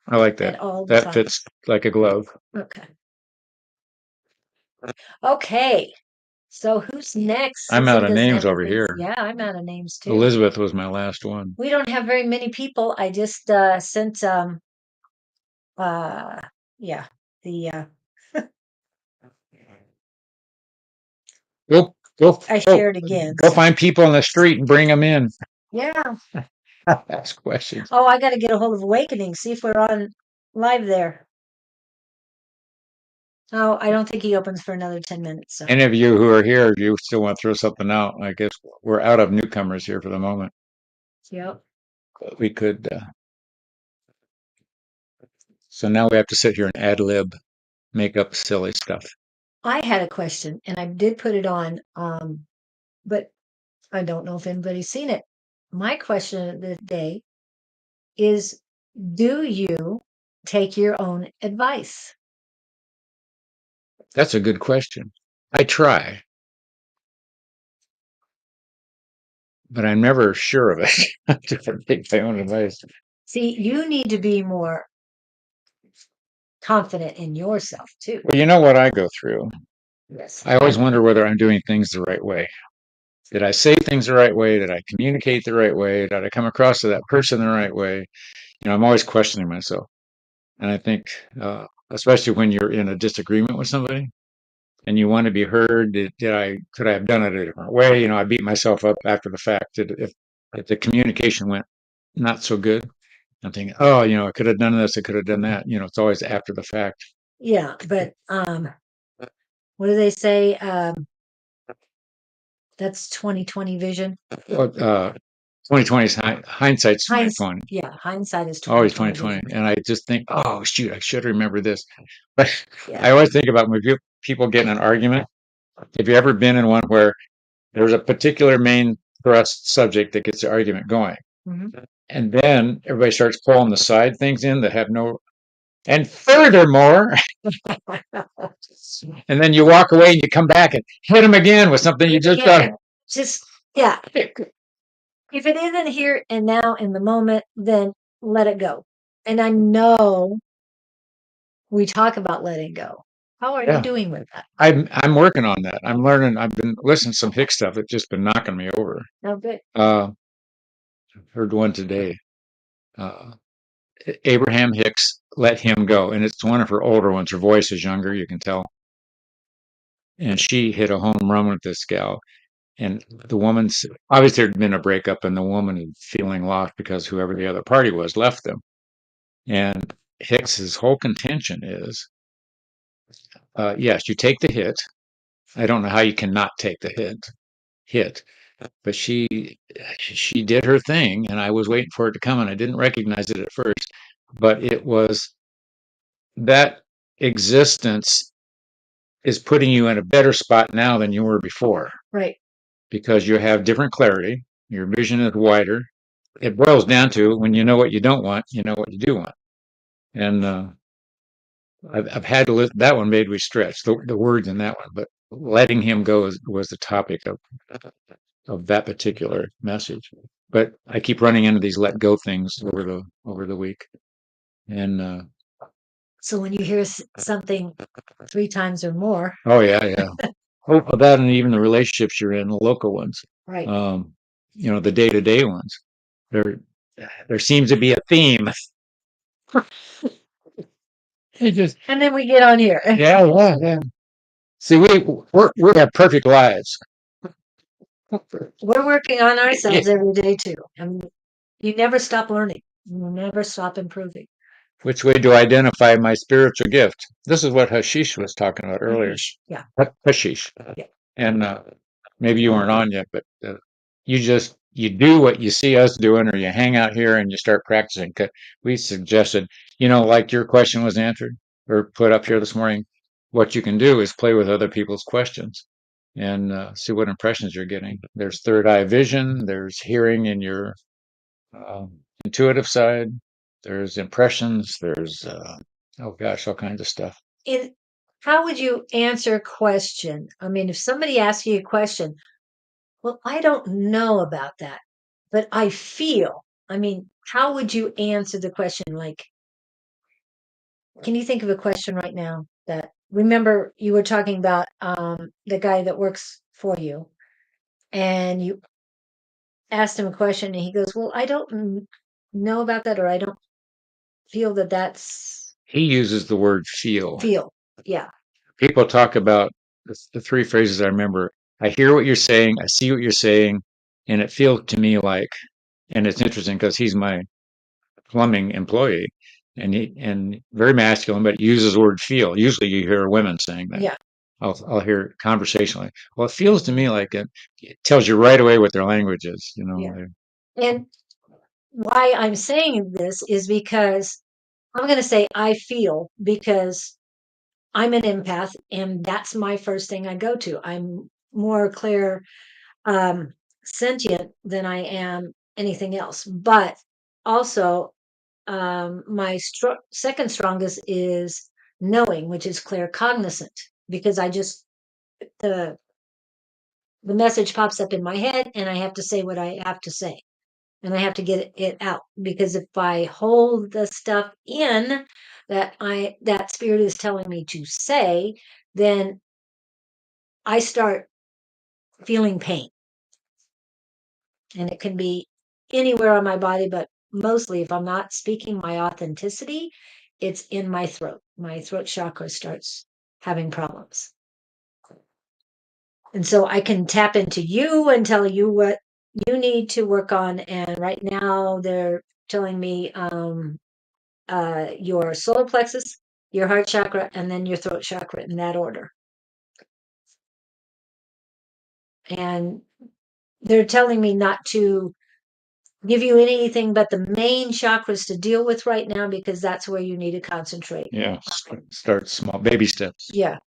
I like at that. all the That time. fits like a glove. Okay. Okay. So who's next? I'm out of names over anything. here. Yeah, I'm out of names too. Elizabeth was my last one. We don't have very many people. I just sent yeah, the I shared again. Go find people on the street and bring them in. Yeah. Ask questions. Oh, I got to get a hold of Awakening, see if we're on live there. Oh, I don't think he opens for another 10 minutes. So. Any of you who are here, if you still want to throw something out, I guess we're out of newcomers here for the moment. Yep. But we could. So now we have to sit here and ad lib, make up silly stuff. I had a question, and I did put it on but I don't know if anybody's seen it. My question of the day is, do you take your own advice? That's a good question. I try, but I'm never sure of it. I take my own advice. See, you need to be more confident in yourself too. Well, you know what I go through? Yes. I always wonder whether I'm doing things the right way. Did I say things the right way? Did I communicate the right way? Did I come across to that person the right way? I'm always questioning myself. And I think, especially when you're in a disagreement with somebody and you want to be heard, could I have done it a different way? I beat myself up after the fact that if the communication went not so good, I'm thinking, oh, I could have done this, I could have done that. It's always after the fact. Yeah, but what do they say? That's 2020 vision. Well, 2020 is hindsight's 2020. Yeah, hindsight is Always 2020. 2020. And I just think, oh, shoot, I should remember this. But Yeah. I always think about when people get in an argument. Have you ever been in one where there's a particular main thrust subject that gets the argument going? Mm-hmm. And then everybody starts pulling the side things in that have no. And furthermore, and then you walk away and you come back and hit them again with something you just thought. Yeah. If it isn't here and now in the moment, then let it go. And I know we talk about letting go. How are you doing with that? I'm working on that. I'm learning. I've been listening to some Hicks stuff. It's just been knocking me over. Oh, good. Heard one today. Abraham Hicks, Let Him Go. And it's one of her older ones. Her voice is younger, you can tell. And she hit a home run with this gal. And the woman's obviously there'd been a breakup, and the woman is feeling lost because whoever the other party was left them. And Hicks's whole contention is, yes, you take the hit. I don't know how you cannot take the hit, but she did her thing, and I was waiting for it to come, and I didn't recognize it at first, but it was that existence is putting you in a better spot now than you were before. Right. Because you have different clarity, your vision is wider. It boils down to when you know what you don't want, you know what you do want. And I've had to that one made me stretch the words in that one, but letting him go was the topic of that particular message. But I keep running into these let go things over the week. And so when you hear something 3 times or more. Oh yeah. Oh, that and even the relationships you're in, the local ones. Right. The day-to-day ones. There seems to be a theme. And then we get on here. Yeah. See, we have perfect lives. We're working on ourselves every day too. And you never stop learning. You never stop improving. Which way do I identify my spiritual gift? This is what Hashish was talking about earlier. Yeah. Hashish. Yeah. And maybe you weren't on yet, but you do what you see us doing, or you hang out here and you start practicing. We suggested, like your question was answered or put up here this morning, what you can do is play with other people's questions and see what impressions you're getting. There's third eye vision. There's hearing in your intuitive side. There's impressions. There's, all kinds of stuff. How would you answer a question? I mean, if somebody asks you a question, well, I don't know about that, but I feel. I mean, how would you answer the question? Like, can you think of a question right now that, remember you were talking about the guy that works for you, and you asked him a question and he goes, well, I don't know about that, or I don't feel that that's. He uses the word feel. Feel, yeah. People talk about the 3 phrases I remember. I hear what you're saying, I see what you're saying, and it feels to me like, and it's interesting because he's my plumbing employee, and very masculine, but uses the word feel. Usually you hear women saying that. Yeah. I'll hear it conversationally. Well, it feels to me like it tells you right away what their language is, Yeah. And why I'm saying this is because I'm going to say I feel, because I'm an empath and that's my first thing I go to. I'm more clear sentient than I am anything else. But also, my second strongest is knowing, which is claircognizant, because the the message pops up in my head, and I have to say what I have to say, and I have to get it out. Because if I hold the stuff in that spirit is telling me to say, then I start feeling pain, and it can be anywhere on my body, but mostly if I'm not speaking my authenticity, it's in my throat. My throat chakra starts having problems. And so I can tap into you and tell you what you need to work on. And right now they're telling me your solar plexus, your heart chakra, and then your throat chakra in that order. And they're telling me not to give you anything but the main chakras to deal with right now, because that's where you need to concentrate. Yeah. Start small, baby steps. Yeah.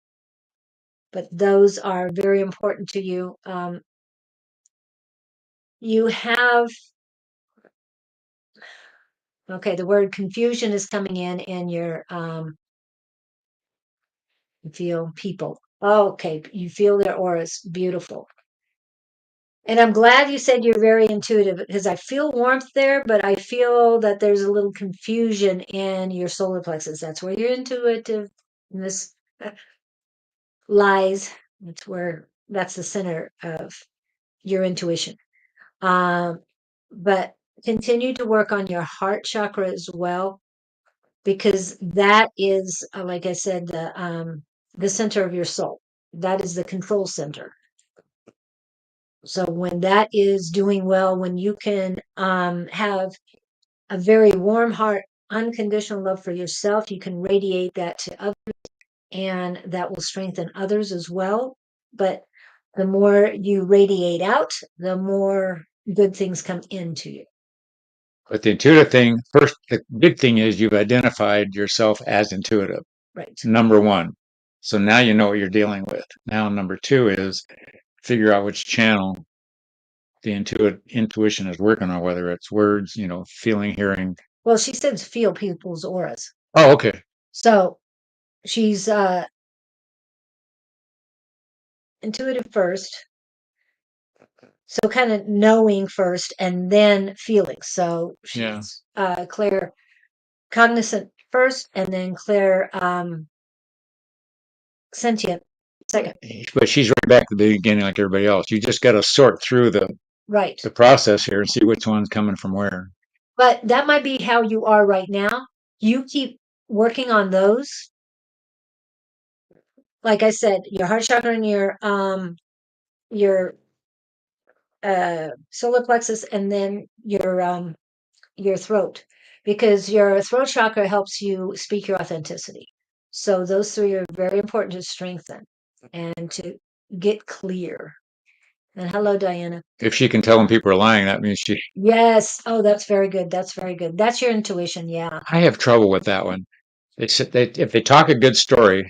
But those are very important to you. You have, okay, the word confusion is coming in your, you feel people. Okay, you feel their auras. Beautiful. And I'm glad you said you're very intuitive, because I feel warmth there, but I feel that there's a little confusion in your solar plexus. That's where your intuitiveness lies. That's the center of your intuition. But continue to work on your heart chakra as well, because that is, like I said, the center of your soul. That is the control center. So when that is doing well, when you can have a very warm heart, unconditional love for yourself, you can radiate that to others, and that will strengthen others as well. But the more you radiate out, the more good things come into you. But the intuitive thing, first, the big thing is you've identified yourself as intuitive. Right. Number one. So now you know what you're dealing with. Now, number two is figure out which channel the intuition is working on, whether it's words, feeling, hearing. Well, she says feel people's auras. Oh, okay. So she's intuitive first. So kind of knowing first and then feeling. So she's Claire cognizant first, and then Claire sentient second. But she's right back to the beginning like everybody else. You just got to sort through the process here and see which one's coming from where. But that might be how you are right now. You keep working on those. Like I said, your heart chakra and your solar plexus, and then your throat, because your throat chakra helps you speak your authenticity. So those three are very important to strengthen and to get clear. And hello, Diana. If she can tell when people are lying, that means she. Yes. Oh, that's very good. That's very good. That's your intuition. Yeah. I have trouble with that one. If they talk a good story,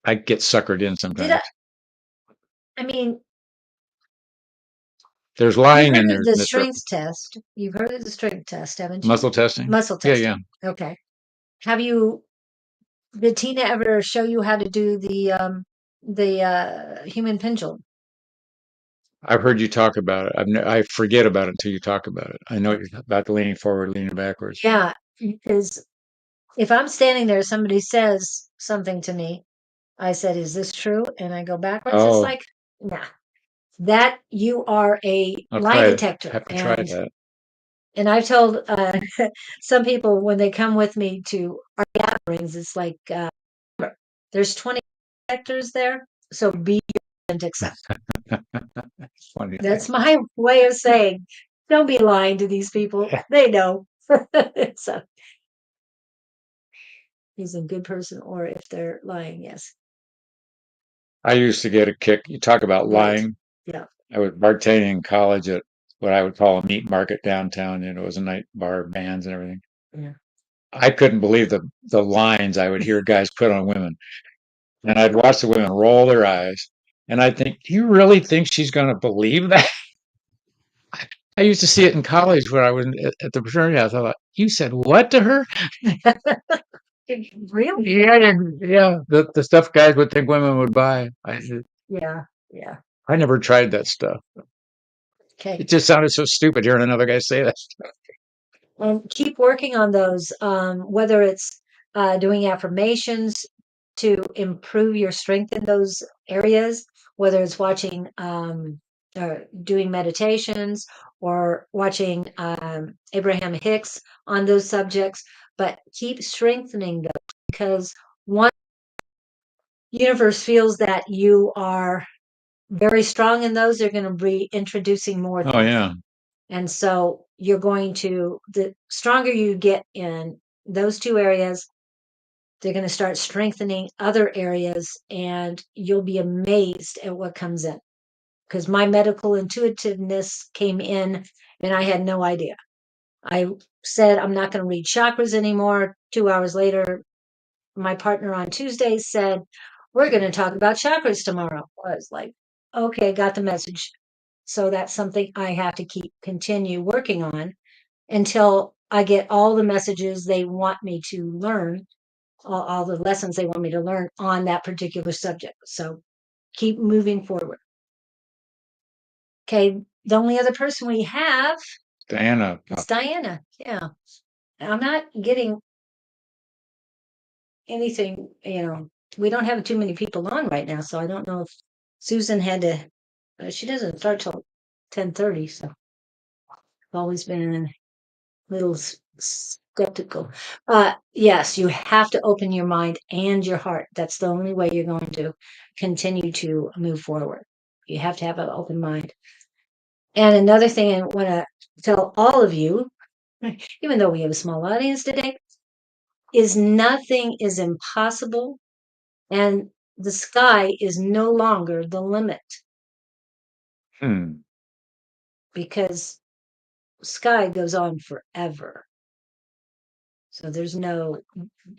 I get suckered in sometimes. I mean, there's lying in there. The strength test. You've heard of the strength test, haven't you? Muscle testing? Muscle testing. Yeah. Okay. Did Tina ever show you how to do the human pendulum? I've heard you talk about it. I forget about it until you talk about it. I know you're about the leaning forward, leaning backwards. Yeah, because if I'm standing there, somebody says something to me, I said, "Is this true?" And I go backwards. It's like, nah, that you are a lie detector. Have to try that. And I've told some people when they come with me to our gatherings, it's like, there's 20 detectors there, so be your authentic self. That's my way of saying, don't be lying to these people. They know. So he's a good person, or if they're lying, yes. I used to get a kick. You talk about lying. Yeah. I was bartending in college at what I would call a meat market downtown. It was a night bar, bands and everything. Yeah. I couldn't believe the lines I would hear guys put on women. And I'd watch the women roll their eyes. And I think, do you really think she's going to believe that? I used to see it in college where I was at the fraternity. I thought, you said what to her? Really? Yeah. The stuff guys would think women would buy. I said, Yeah, yeah. I never tried that stuff. Okay. It just sounded so stupid hearing another guy say that. And keep working on those, whether it's doing affirmations to improve your strength in those areas, whether it's watching, doing meditations or watching Abraham Hicks on those subjects, but keep strengthening those because one universe feels that you are very strong in those, they're going to be introducing more Oh, things. yeah. And so you're going to, the stronger you get in those two areas, they're going to start strengthening other areas and you'll be amazed at what comes in. Because my medical intuitiveness came in and I had no idea. I said, I'm not going to read chakras anymore. 2 hours later, my partner on Tuesday said, we're going to talk about chakras tomorrow. I was like, okay, got the message. So that's something I have to continue working on until I get all the messages they want me to learn, all the lessons they want me to learn on that particular subject. So keep moving forward. Okay, the only other person we have Diana. is Diana. Yeah. I'm not getting anything, we don't have too many people on right now, so I don't know if Susan had to, she doesn't start till 10:30, so I've always been a little skeptical. Yes, you have to open your mind and your heart. That's the only way you're going to continue to move forward. You have to have an open mind. And another thing I want to tell all of you, even though we have a small audience today, is nothing is impossible and the sky is no longer the limit Hmm. because sky goes on forever. So there's no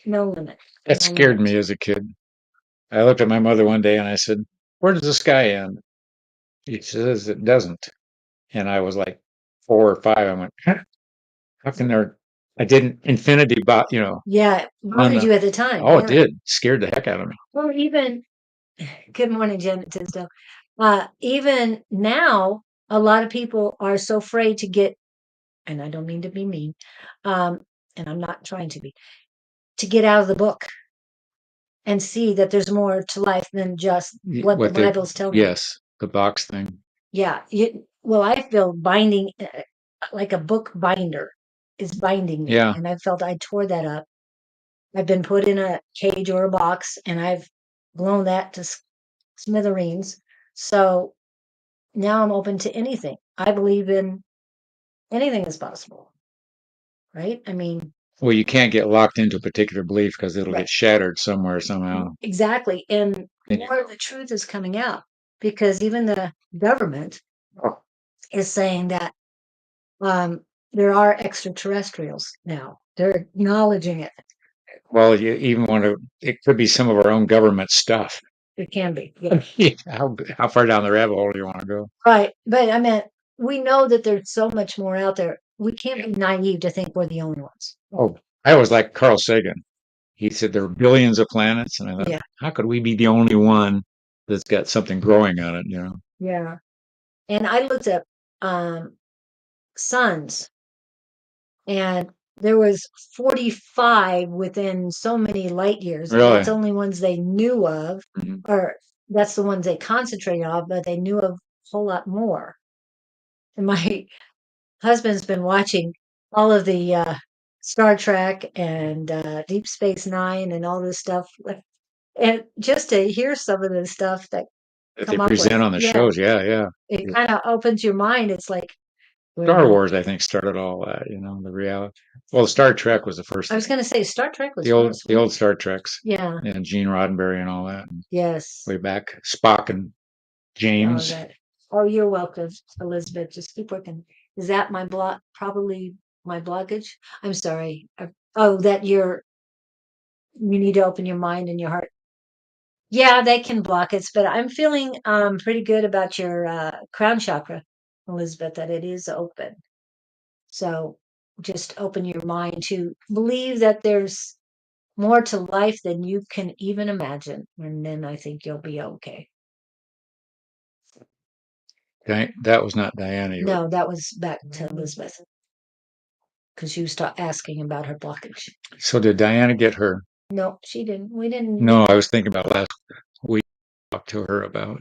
limit. That No scared limit. me as a kid. I looked at my mother one day and I said, where does the sky end? She says it doesn't. And I was like 4 or 5. I went, huh? How can there? I didn't infinity, Yeah, it on bothered the. you at the time. Oh, it Yeah. did. Scared the heck out of me. Well, even good morning, Janet Tisdale. Even now, a lot of people are so afraid to get, and I don't mean to be mean, um, and I'm not trying to get out of the book and see that there's more to life than just what the Bible's telling you. Yes, the box thing. Yeah. Well, I feel binding, like a book binder is binding me. Yeah. And I felt I tore that up. I've been put in a cage or a box and I've blown that to smithereens. So now I'm open to anything. I believe in anything is possible, right? I mean, Well, you can't get locked into a particular belief because it'll right. get shattered somewhere somehow. Exactly. And And more of the truth is coming out because even the government oh, is saying that um, there are extraterrestrials now. They're acknowledging it. well, you even want to. It could be some of our own government stuff. It can be. Yeah. Yeah, how far down the rabbit hole do you want to go? Right. But I mean, we know that there's so much more out there. We can't be naive to think we're the only ones. Oh, I always like Carl Sagan. He said there are billions of planets, and I thought, Yeah. how could we be the only one that's got something growing on it? Yeah. And I looked up suns and there was 45 within so many light years. And Really? that's only ones they knew of, Mhm. or that's the ones they concentrated on, but they knew of a whole lot more. And my husband's been watching all of the Star Trek and Deep Space Nine and all this stuff, and just to hear some of the stuff that That they come up with, present on the yeah, shows. Yeah, yeah. it kind of opens your mind. It's like, wait a Star minute. Wars, I think, started all that, the reality. Well, Star Trek was the first I was going to say Star Trek was the old first. the old Star Treks. Yeah. And Gene Roddenberry and all that. Yes. Way back. Spock and James. Oh, you're welcome, Elizabeth. Just keep working. Is that my blog? Probably my bloggage. I'm sorry. Oh, that you need to open your mind and your heart. Yeah, they can block it, but I'm feeling pretty good about your crown chakra, Elizabeth, that it is open. So just open your mind to believe that there's more to life than you can even imagine, and then I think you'll be okay. That was not Diana. No, that was back to Elizabeth because you start asking about her blockage. So did Diana get her? No, she didn't. We didn't. No, I was thinking about last week. Talked to her about.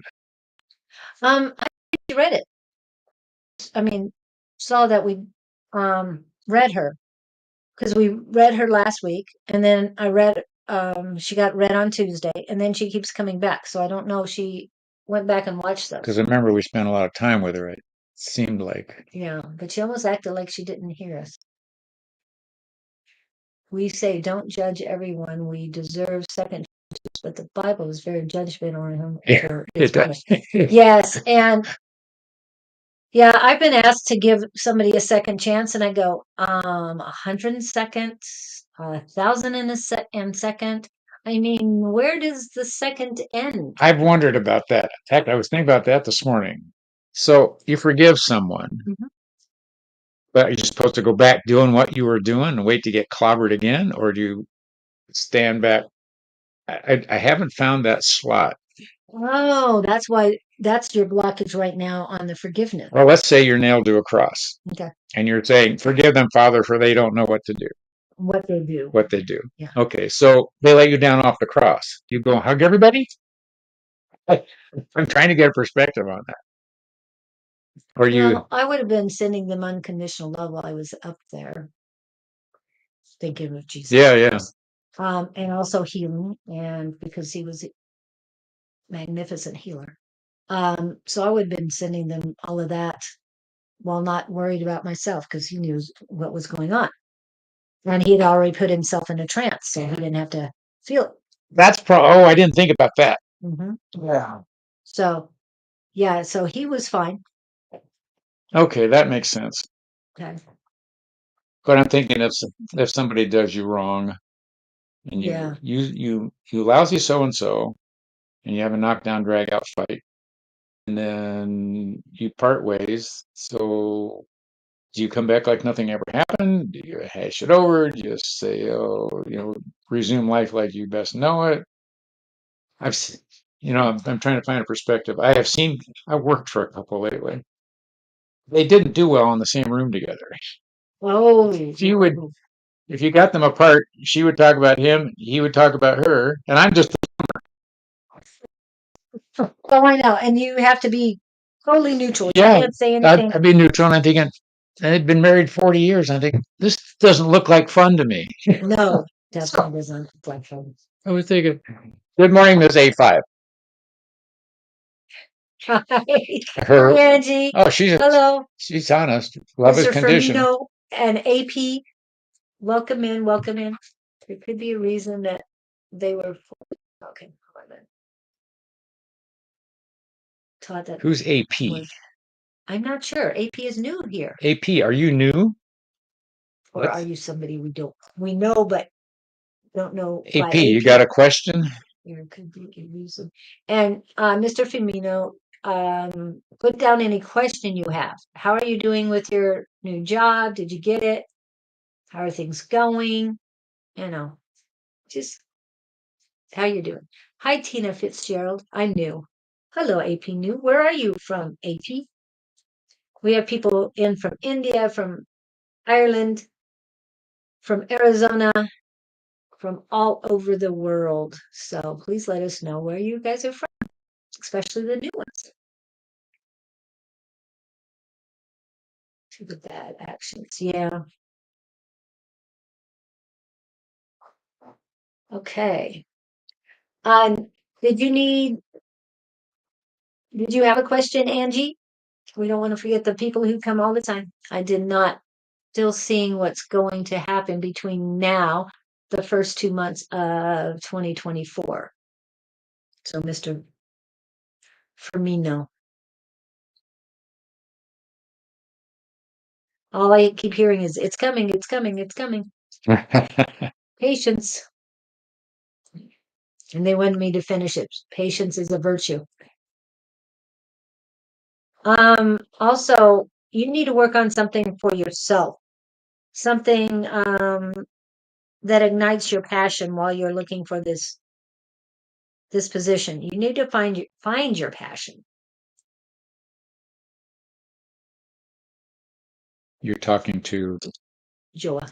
I think read it. I mean, saw that we read her because we read her last week, and then I read she got read on Tuesday, and then she keeps coming back. So I don't know if she went back and watched those. Because I remember we spent a lot of time with her. It seemed like. Yeah, but she almost acted like she didn't hear us. We say don't judge everyone. We deserve second chances, but the Bible is very judgmental on him. Yeah, it does. Yes, and yeah, I've been asked to give somebody a second chance, and I go, 100 seconds, 1,000 in a second. I mean, where does the second end? I've wondered about that. In fact, I was thinking about that this morning. So you forgive someone, Mhm. but are you supposed to go back doing what you were doing and wait to get clobbered again, or do you stand back? I haven't found that slot. Oh, that's why that's your blockage right now on the forgiveness. Well, let's say you're nailed to a cross Okay, and you're saying, "Forgive them, Father, for they don't know what to do." what they do. What they do. Yeah. Okay, so they let you down off the cross. You go hug everybody? I'm trying to get a perspective on that. Or you, Well, I would have been sending them unconditional love while I was up there, thinking of Jesus. yeah, yeah. And also healing, and because he was a magnificent healer. So I would have been sending them all of that while not worried about myself because he knew what was going on. And he had already put himself in a trance, so he didn't have to feel it. Oh, I didn't think about that. Mhm. Yeah. So, yeah, so he was fine. Okay, that makes sense. Okay. But I'm thinking if somebody does you wrong and Yeah. you lousy so and so and you have a knockdown drag out fight and then you part ways, so do you come back like nothing ever happened? Do you hash it over? Do you just say, oh, resume life like you best know it? I've seen, I'm trying to find a perspective. I worked for a couple lately. They didn't do well in the same room together. Oh, If you got them apart, she would talk about him, he would talk about her, and I'm just, oh, I know. And you have to be totally neutral. You yeah, can't say anything. I'd be neutral, and I'm thinking, I'd been married 40 years, and I think, this doesn't look like fun to me. No, definitely doesn't look like fun. I was thinking, good morning, Miss A5. Hi, Her, Angie. oh, Hello, she's honest. Love is Mr. conditional. Firmino and AP. Welcome in, welcome in. There could be a reason that they were okay. Hold on. Taught that Who's AP? was, I'm not sure. AP is new here. AP, are you new? Or are you somebody we know but don't know by AP, you got a question? There could be a reason. And Mr. Firmino, put down any question you have. How are you doing with your new job? Did you get it? How are things going? You know, just how you doing. Hi, Tina Fitzgerald. I'm new. Hello, AP New. Where are you from, AP? We have people in from India, from Ireland, from Arizona, from all over the world. So please let us know where you guys are from, especially the new ones. To the bad actions. Yeah. Okay. Um, did you have a question, Angie? We don't want to forget the people who come all the time. I did not. Still seeing what's going to happen between now, the first 2 months of 2024. So, Mr. Firmino. All I keep hearing is it's coming, it's coming, it's coming. Patience. And they wanted me to finish it. Patience is a virtue. Also, you need to work on something for yourself, something that ignites your passion while you're looking for this position. You need to find your passion. You're talking to Joa.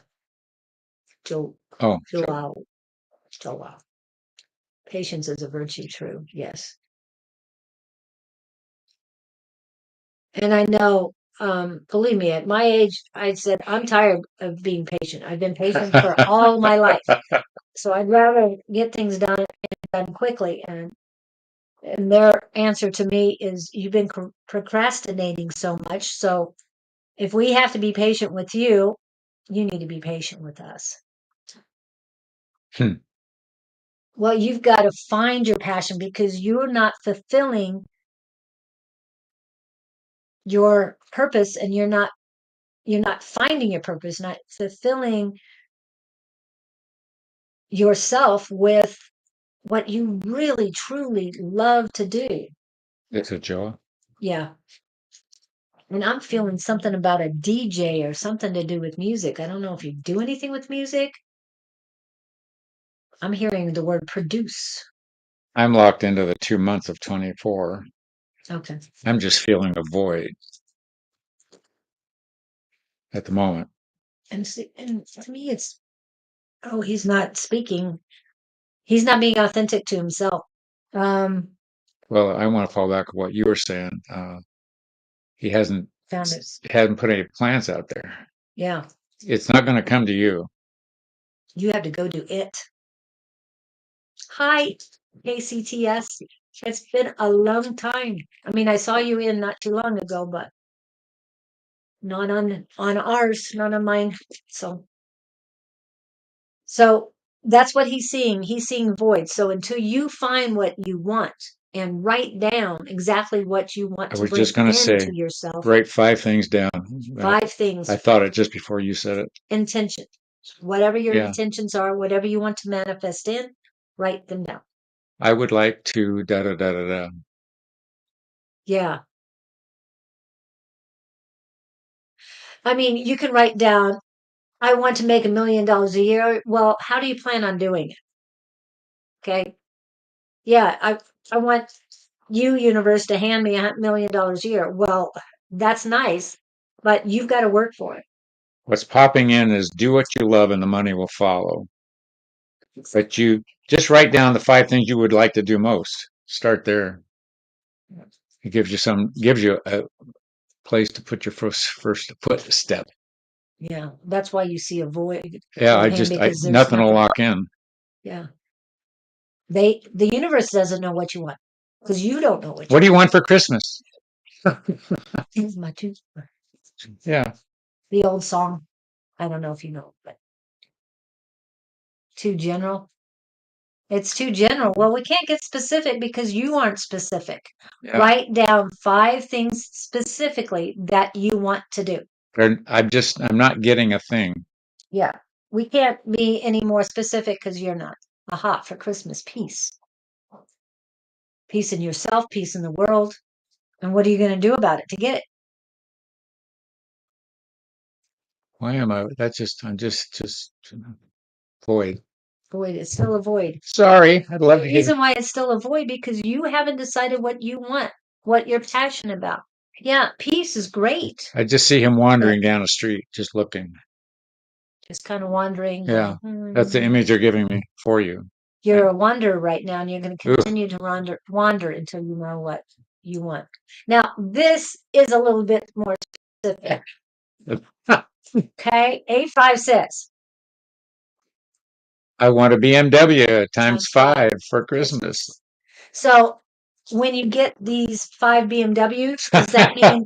Jo oh Joao. Joao. Patience is a virtue, true. Yes. And I know, believe me, at my age, I said, I'm tired of being patient. I've been patient for all my life. So I'd rather get things done quickly. And their answer to me is, you've been procrastinating so much. So if we have to be patient with you, you need to be patient with us. Hmm. Well, you've got to find your passion because you're not fulfilling your purpose, and you're not finding your purpose, not fulfilling yourself with what you really truly love to do. It's a Joa. Yeah. And I'm feeling something about a DJ or something to do with music. I don't know if you do anything with music. I'm hearing the word produce. I'm locked into the 2 months of 24. Okay. I'm just feeling a void at the moment. And to me, it's, oh, he's not speaking. He's not being authentic to himself. Well, I want to fall back on what you were saying. He hasn't Found it. put any plans out there. Yeah. It's not going to come to you. You have to go do it. Hi, ACTS. It's been a long time. I mean, I saw you in not too long ago, but not on ours, not on mine. So that's what he's seeing. He's seeing void. So until you find what you want and write down exactly what you want I to was bring just going to say, into yourself, write 5 things down. 5 things, I thought it just before you said it. intention, whatever your Yeah. intentions are, whatever you want to manifest in, write them down. I would like to da da da da da. Yeah. I mean, you can write down, I want to make $1 million a year. Well, how do you plan on doing it? Okay. Yeah, I want you, universe, to hand me $1 million a year. Well, that's nice, but you've got to work for it. What's popping in is do what you love and the money will follow. But you just write down the 5 things you would like to do most. Start there. It gives you a place to put your first foot step. Yeah, that's why you see a void. Yeah, Because there's nothing will nothing. lock in. Yeah. The universe doesn't know what you want because you don't know What do you want for Christmas? Here's my toothbrush. Yeah. The old song. I don't know if you know, but too general. It's too general. Well, we can't get specific because you aren't specific. Yeah. Write down 5 things specifically that you want to do. I'm not getting a thing. Yeah. We can't be any more specific because you're not. Aha, for Christmas, peace. Peace in yourself, peace in the world. And what are you going to do about it to get it? Why am I? I'm just void. Void. It's still a void. Sorry, I'd love to The hear. reason why it's still a void because you haven't decided what you want, what you're passionate about. Yeah, peace is great. I just see him wandering down the street, just looking. Just kind of wandering. Yeah, that's the image you're giving me for you. You're a wanderer right now, and you're going to continue to wander until you know what you want. Now, this is a little bit more specific. Okay, 856. I want a BMW times 5 for Christmas. So when you get these 5 BMWs, does that mean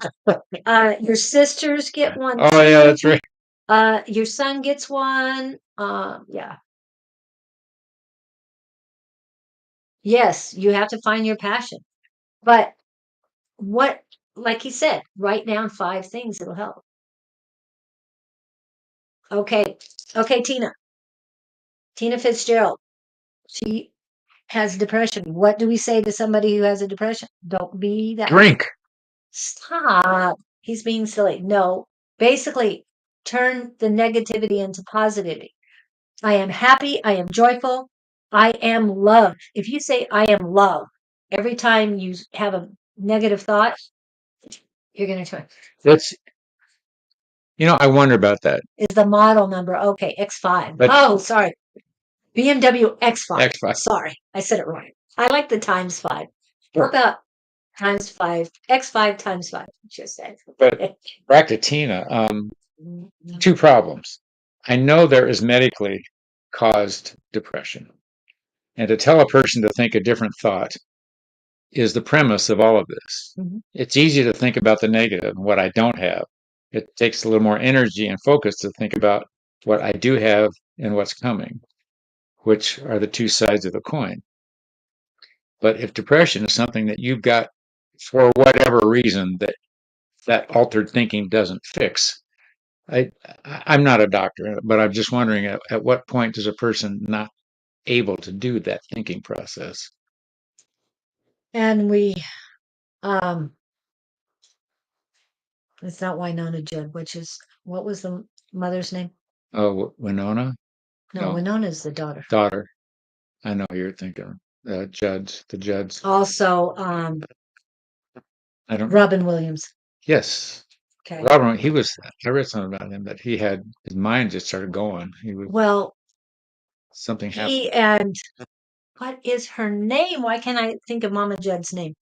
your sisters get one too? Oh yeah, that's right. Your son gets one. Yeah. Yes, you have to find your passion. But what, like he said, write down 5 things that'll help. Okay. Okay, Tina. Tina Fitzgerald. has depression. What do we say to somebody who has a depression? Don't be that. Drink. Stop. He's being silly. No, basically, turn the negativity into positivity. I am happy. I am joyful. I am love. If you say I am love every time you have a negative thought, you're going to turn. That's, I wonder about that. Is the model number. Okay, X5. But oh, sorry. BMW X5. X5. Sorry, I said it wrong. I like the times 5. What about times 5? X5 times 5. Just said. But back to Tina. 2 problems. I know there is medically caused depression. And to tell a person to think a different thought is the premise of all of this. Mhm. It's easy to think about the negative, what I don't have. It takes a little more energy and focus to think about what I do have and what's coming, which are the 2 sides of the coin. But if depression is something that you've got for whatever reason that altered thinking doesn't fix, I'm not a doctor, but I'm just wondering at what point is a person not able to do that thinking process? And we, it's not Winona Judd, which is, what was the mother's name? Oh, Winona? No, Winona's the daughter. Daughter. I know who you're thinking. The Judds. Also, I don't. Robin Williams. Yes. Okay. Robin, I read something about him that he had, his mind just started going. Something happened. He and, what is her name? Why can't I think of Mama Judd's name?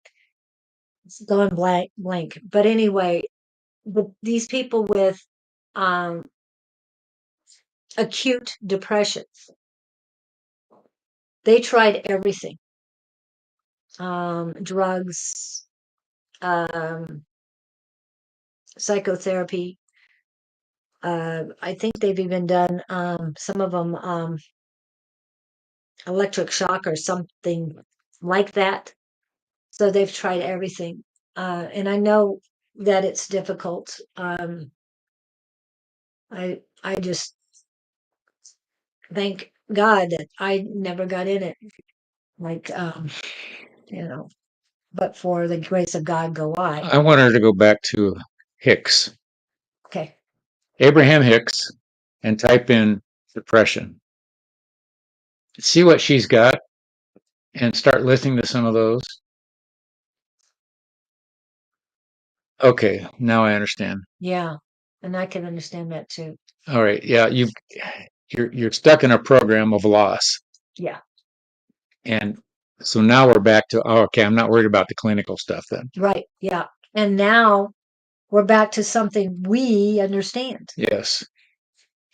It's going blank. But anyway, these people with acute depression, they tried everything. Drugs, psychotherapy. I think they've even done some of them electric shock or something like that. So they've tried everything. And I know that it's difficult. I just thank God that I never got in it. Like, but for the grace of God go I. I want her to go back to Hicks. Okay. Abraham Hicks, and type in depression. See what she's got and start listening to some of those. Okay, now I understand. Yeah, and I can understand that too. All right. Yeah, you're stuck in a program of loss. Yeah. And so now we're back to, okay, I'm not worried about the clinical stuff then. Right. Yeah. And now we're back to something we understand. Yes.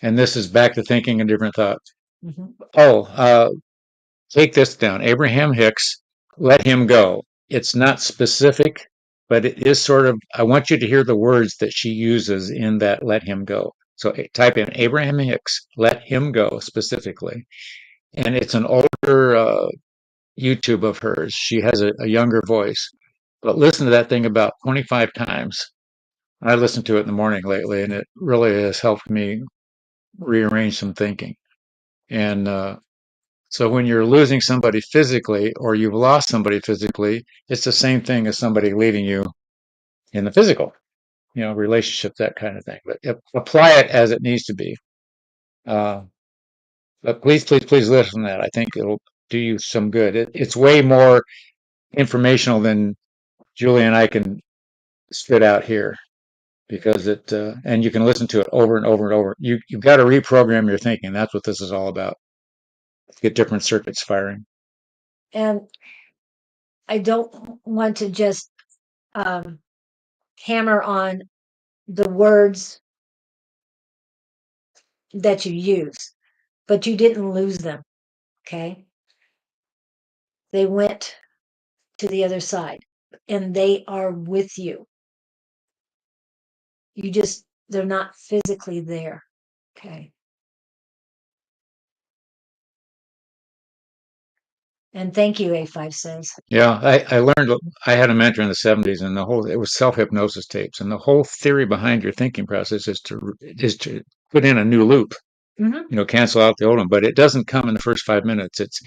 And this is back to thinking a different thought. Mm-hmm. Take this down. Abraham Hicks, let him go. It's not specific, but it is sort of, I want you to hear the words that she uses in that let him go. So type in Abraham Hicks, let him go specifically. And it's an older YouTube of hers. She has a younger voice. But listen to that thing about 25 times. I listened to it in the morning lately, and it really has helped me rearrange some thinking. And so when you're losing somebody physically or you've lost somebody physically, it's the same thing as somebody leaving you in the physical, relationship, that kind of thing. But apply it as it needs to be. But please listen to that. I think it'll do you some good. It's way more informational than Julie and I can spit out here, because and you can listen to it over and over and over. You've got to reprogram your thinking. That's what this is all about. Get different circuits firing. And I don't want to just hammer on the words that you use, but you didn't lose them. Okay. They went to the other side and they are with you. They're not physically there. Okay. And thank you, A5 says. Yeah, I learned, I had a mentor in the 70s, and it was self-hypnosis tapes. And the whole theory behind your thinking process is to put in a new loop. cancel out the old one, but it doesn't come in the first 5 minutes. It's,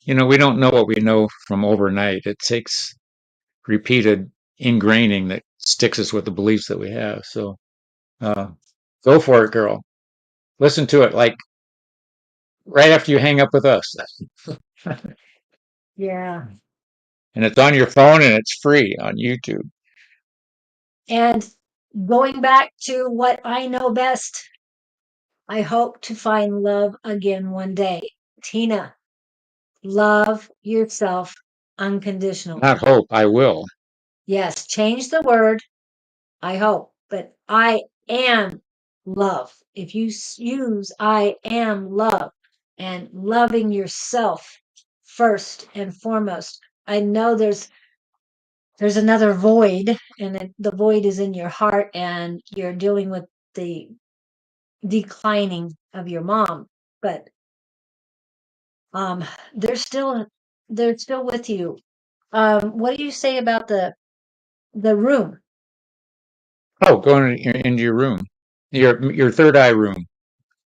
we don't know what we know from overnight. It takes repeated ingraining that sticks us with the beliefs that we have. So, uh, go for it, girl. Listen to it like right after you hang up with us. Yeah. And it's on your phone and it's free on YouTube. And going back to what I know best, I hope to find love again one day. Tina, love yourself unconditionally. Not hope, I will. Yes, change the word, I hope, but I am love. If you use I am love and loving yourself first and foremost, I know there's another void, and the void is in your heart, and you're dealing with the declining of your mom, but um they're still they're still with you. What do you say about the room? Oh, going into your room, your third eye room,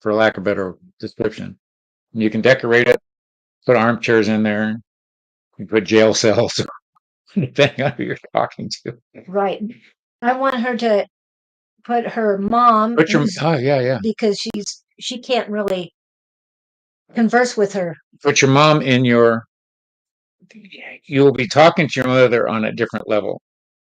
for lack of a better description. You can decorate it, put armchairs in there, you put jail cells, depending on who you're talking to. Right. I want her to put her mom, Oh, yeah, yeah. because she can't really converse with her. Put your mom in you will be talking to your mother on a different level.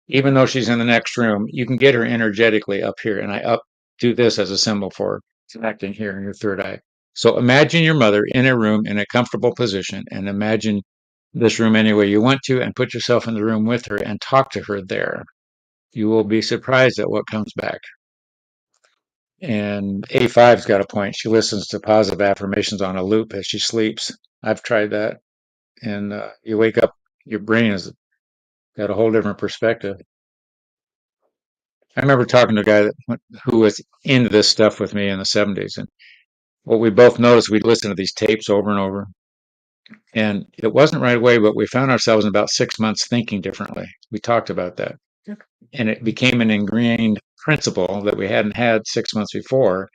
Even though she's in the next room, you can get her energetically up here. And I do this as a symbol for connecting here in your third eye. So imagine your mother in a room in a comfortable position, and imagine this room any way you want to, and put yourself in the room with her and talk to her there. You will be surprised at what comes back. And A5's got a point. She listens to positive affirmations on a loop as she sleeps. I've tried that. And you wake up, your brain has got a whole different perspective. I remember talking to a guy who was into this stuff with me in the 70s. And what we both noticed, we'd listen to these tapes over and over. And it wasn't right away, but we found ourselves in about 6 months thinking differently. We talked about that. Okay. And it became an ingrained principle that we hadn't had 6 months before.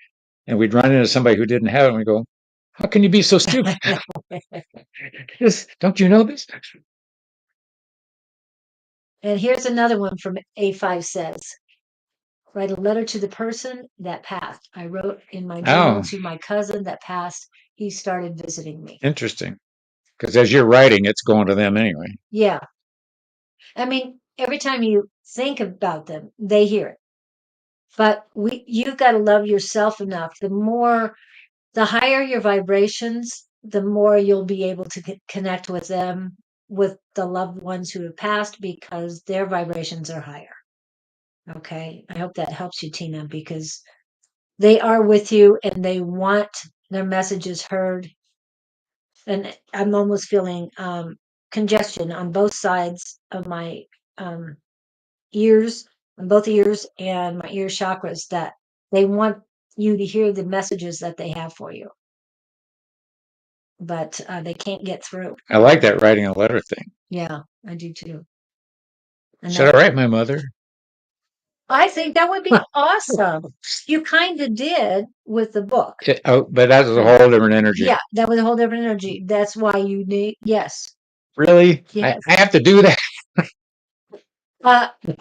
And we'd run into somebody who didn't have it, and we go, how can you be so stupid? Don't you know this? And here's another one from A5 says, write a letter to the person that passed. I wrote in my journal to my cousin that passed. He started visiting me. Interesting. Because as you're writing, it's going to them anyway. Yeah. I mean, every time you think about them, they hear it. But you've got to love yourself enough. The higher your vibrations, the more you'll be able to connect with them, with the loved ones who have passed, because their vibrations are higher. Okay. I hope that helps you, Tina, because they are with you and they want their messages heard. And I'm almost feeling congestion on both sides of my ears, on both ears and my ear chakras, that they want you to hear the messages that they have for you, but they can't get through. I like that writing a letter thing. Yeah, I do too. And Should I write my mother? I think that would be awesome. You kind of did with the book. But that was a whole different energy. Yeah, that was a whole different energy. That's why you need, yes. Really? Yes. I have to do that?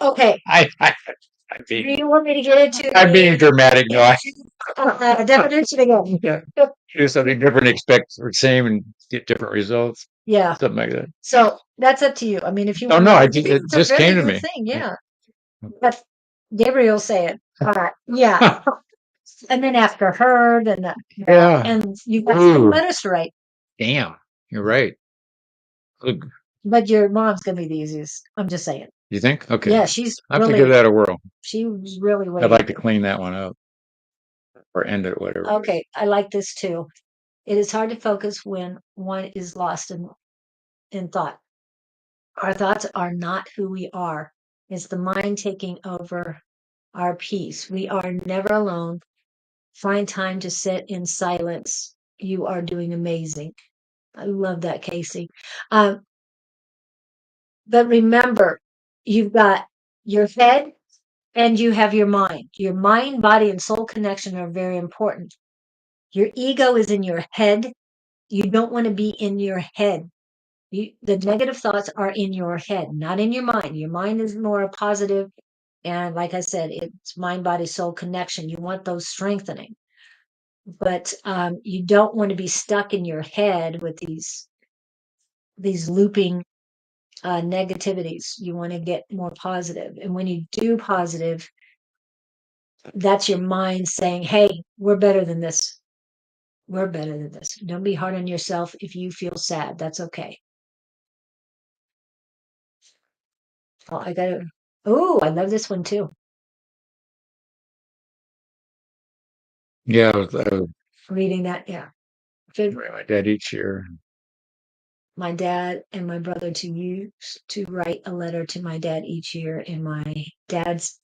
Okay. Do you want me to get into I'm being dramatic. No, definition again? Yeah. Do something different, expect the same, and get different results. Yeah. Something like that. So that's up to you. I mean, if you Oh, want no, to, it just came to me. Thing, yeah. But Gabriel said, yeah. And then after her, then Yeah. and you got some letters to write. Damn, you're right. Look, But your mom's gonna be the easiest. I'm just saying. you think? Okay. Yeah, she's I have really, to give that a whirl. she was really I'd like to clean that one up or end it, whatever. Okay, I like this too. It is hard to focus when one is lost in thought. Our thoughts are not who we are. It's the mind taking over our peace. We are never alone. Find time to sit in silence. You are doing amazing. I love that, Casey. But remember, you've got your head and you have your mind. Your mind, body, and soul connection are very important. Your ego is in your head. You don't want to be in your head. The negative thoughts are in your head, not in your mind. Your mind is more positive, and like I said, it's mind, body, soul connection. You want those strengthening, but you don't want to be stuck in your head with these looping negativities. You want to get more positive, and when you do positive, that's your mind saying, "Hey, we're better than this. We're better than this." Don't be hard on yourself if you feel sad. That's okay. Oh, I got to. Oh, I love this one too. Yeah, I was Reading that, yeah. Good. writing my dad each year. My dad and my brother to use to write a letter to my dad each year, and my dad's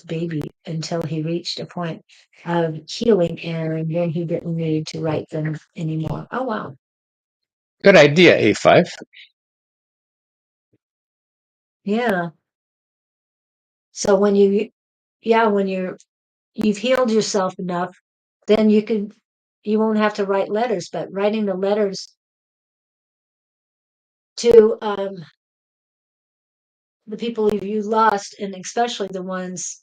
baby until he reached a point of healing, and then he didn't need to write them anymore. Oh wow. Good idea, A5. Yeah. So when you've healed yourself enough, then you won't have to write letters, but writing the letters to the people you lost, and especially the ones,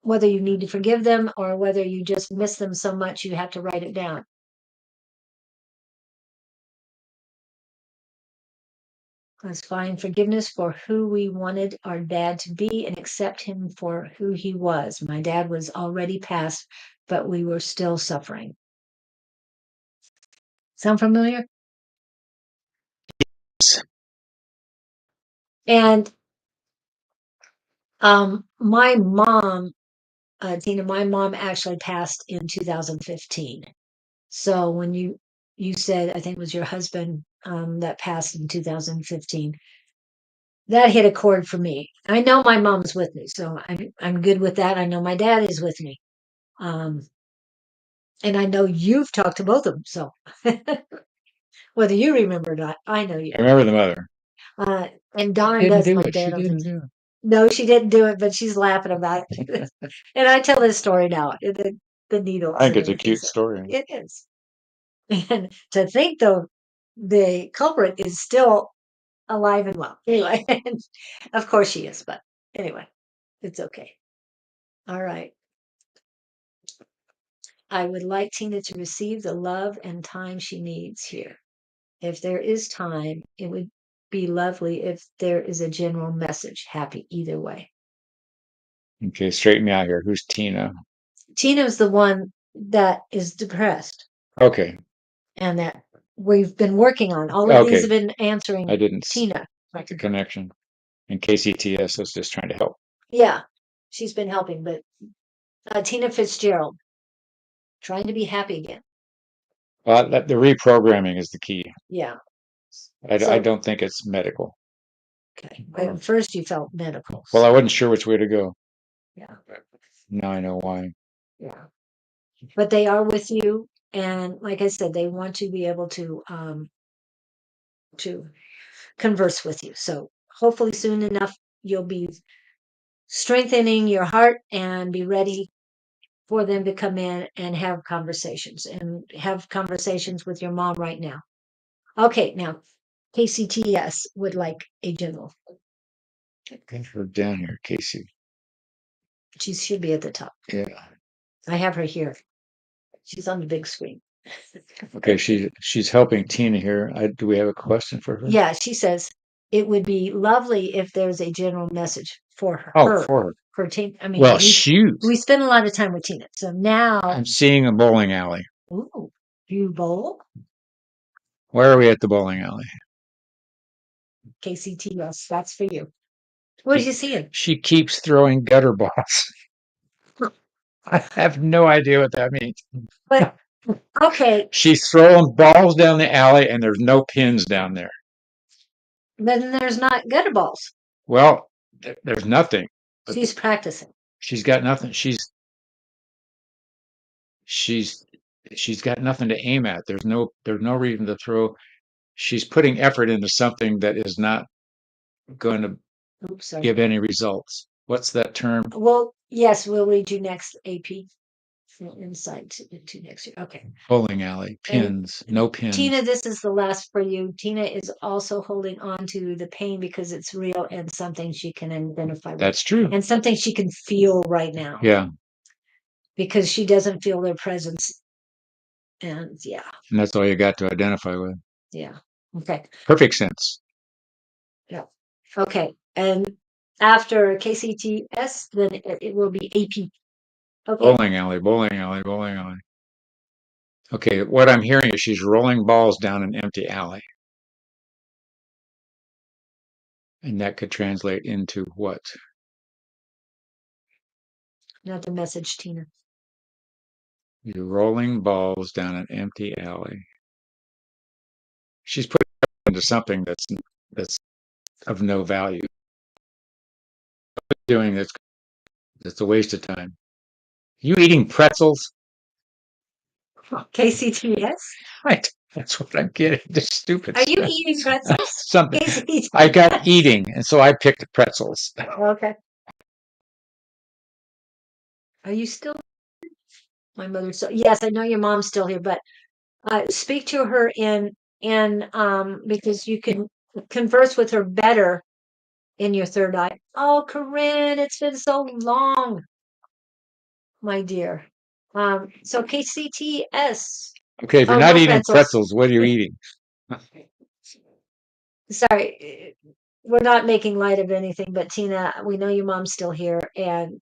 whether you need to forgive them or whether you just miss them so much you have to write it down. Let's find forgiveness for who we wanted our dad to be and accept him for who he was. My dad was already passed, but we were still suffering. Sound familiar? And my mom, Tina, my mom actually passed in 2015. So when you said, I think it was your husband that passed in 2015, that hit a chord for me. I know my mom's with me, so I'm good with that. I know my dad is with me. Um, and I know you've talked to both of them, so whether you remember or not, I know you. I remember the mother. And Dawn Didn't does do my it. She dad. didn't do it. No, she didn't do it, but she's laughing about it. And I tell this story now, the needles I think and it's a everything. cute So story. it is. And to think though, the culprit is still alive and well. Anyway, of course she is, but anyway, it's okay. All right. I would like Tina to receive the love and time she needs here. If there is time, it would be lovely if there is a general message. Happy either way. Okay, straighten me out here. Who's Tina? Tina's the one that is depressed Okay, and that we've been working on. All of these okay. have been I answering didn't Tina. make the connection. And KCTS was just trying to help. Yeah, she's been helping, but Tina Fitzgerald, trying to be happy again. The reprogramming is the key. Yeah. I So, don't think it's medical. okay. At first you felt medical. Well, I wasn't sure which way to go. Yeah. Now I know why. Yeah. But they are with you. And like I said, they want to be able to converse with you. So hopefully soon enough you'll be strengthening your heart and be ready for them to come in and have conversations with your mom right now. Okay, now KCTS would like a general. Get her down here, Casey. She should be at the top. Yeah. I have her here. She's on the big screen. Okay, she's helping Tina here. Do we have a question for her? Yeah, she says it would be lovely if there's a general message for her. Oh, for her. For Tina. I mean, Well, shoot. we spend a lot of time with Tina. So now, I'm seeing a bowling alley. ooh, do you bowl? Where are we at the bowling alley? KCTS, that's for you. What are you seeing? She keeps throwing gutter balls. I have no idea what that means. But okay, She's throwing balls down the alley and there's no pins down there. then there's not gutter balls. Well, there's nothing. She's practicing. She's got nothing. She's got nothing to aim at. There's no reason to throw. She's putting effort into something that is not going to Oops, sorry. give any results. What's that term? Well, yes, we'll read you next, AP. inside to next year. Okay. Bowling alley, pins, no pins. Tina, this is the last for you. Tina is also holding on to the pain because it's real and something she can identify with. That's true. And something she can feel right now. Yeah. Because she doesn't feel their presence. And yeah. And that's all you got to identify with. Yeah. Okay. Perfect sense. Yeah. Okay. And after KCTS, then it will be AP. Okay. Bowling alley, bowling alley, bowling alley. Okay, what I'm hearing is she's rolling balls down an empty alley. And that could translate into what? Not the message, Tina. You're rolling balls down an empty alley. She's putting it into something that's of no value. Doing that's a waste of time. You eating pretzels? KCTS? Right. That's what I'm getting. This stupid Are you stuff. eating pretzels? Something. KCTS. I got eating, and so I picked pretzels. Okay. Are you still? My mother's so yes, I know your mom's still here, but speak to her in because you can converse with her better in your third eye. Oh, Corinne, it's been so long, my dear. So KCTS. Okay, if you're Oh, not no eating pretzels. pretzels, what are you eating? Sorry, we're not making light of anything, but Tina, we know your mom's still here, and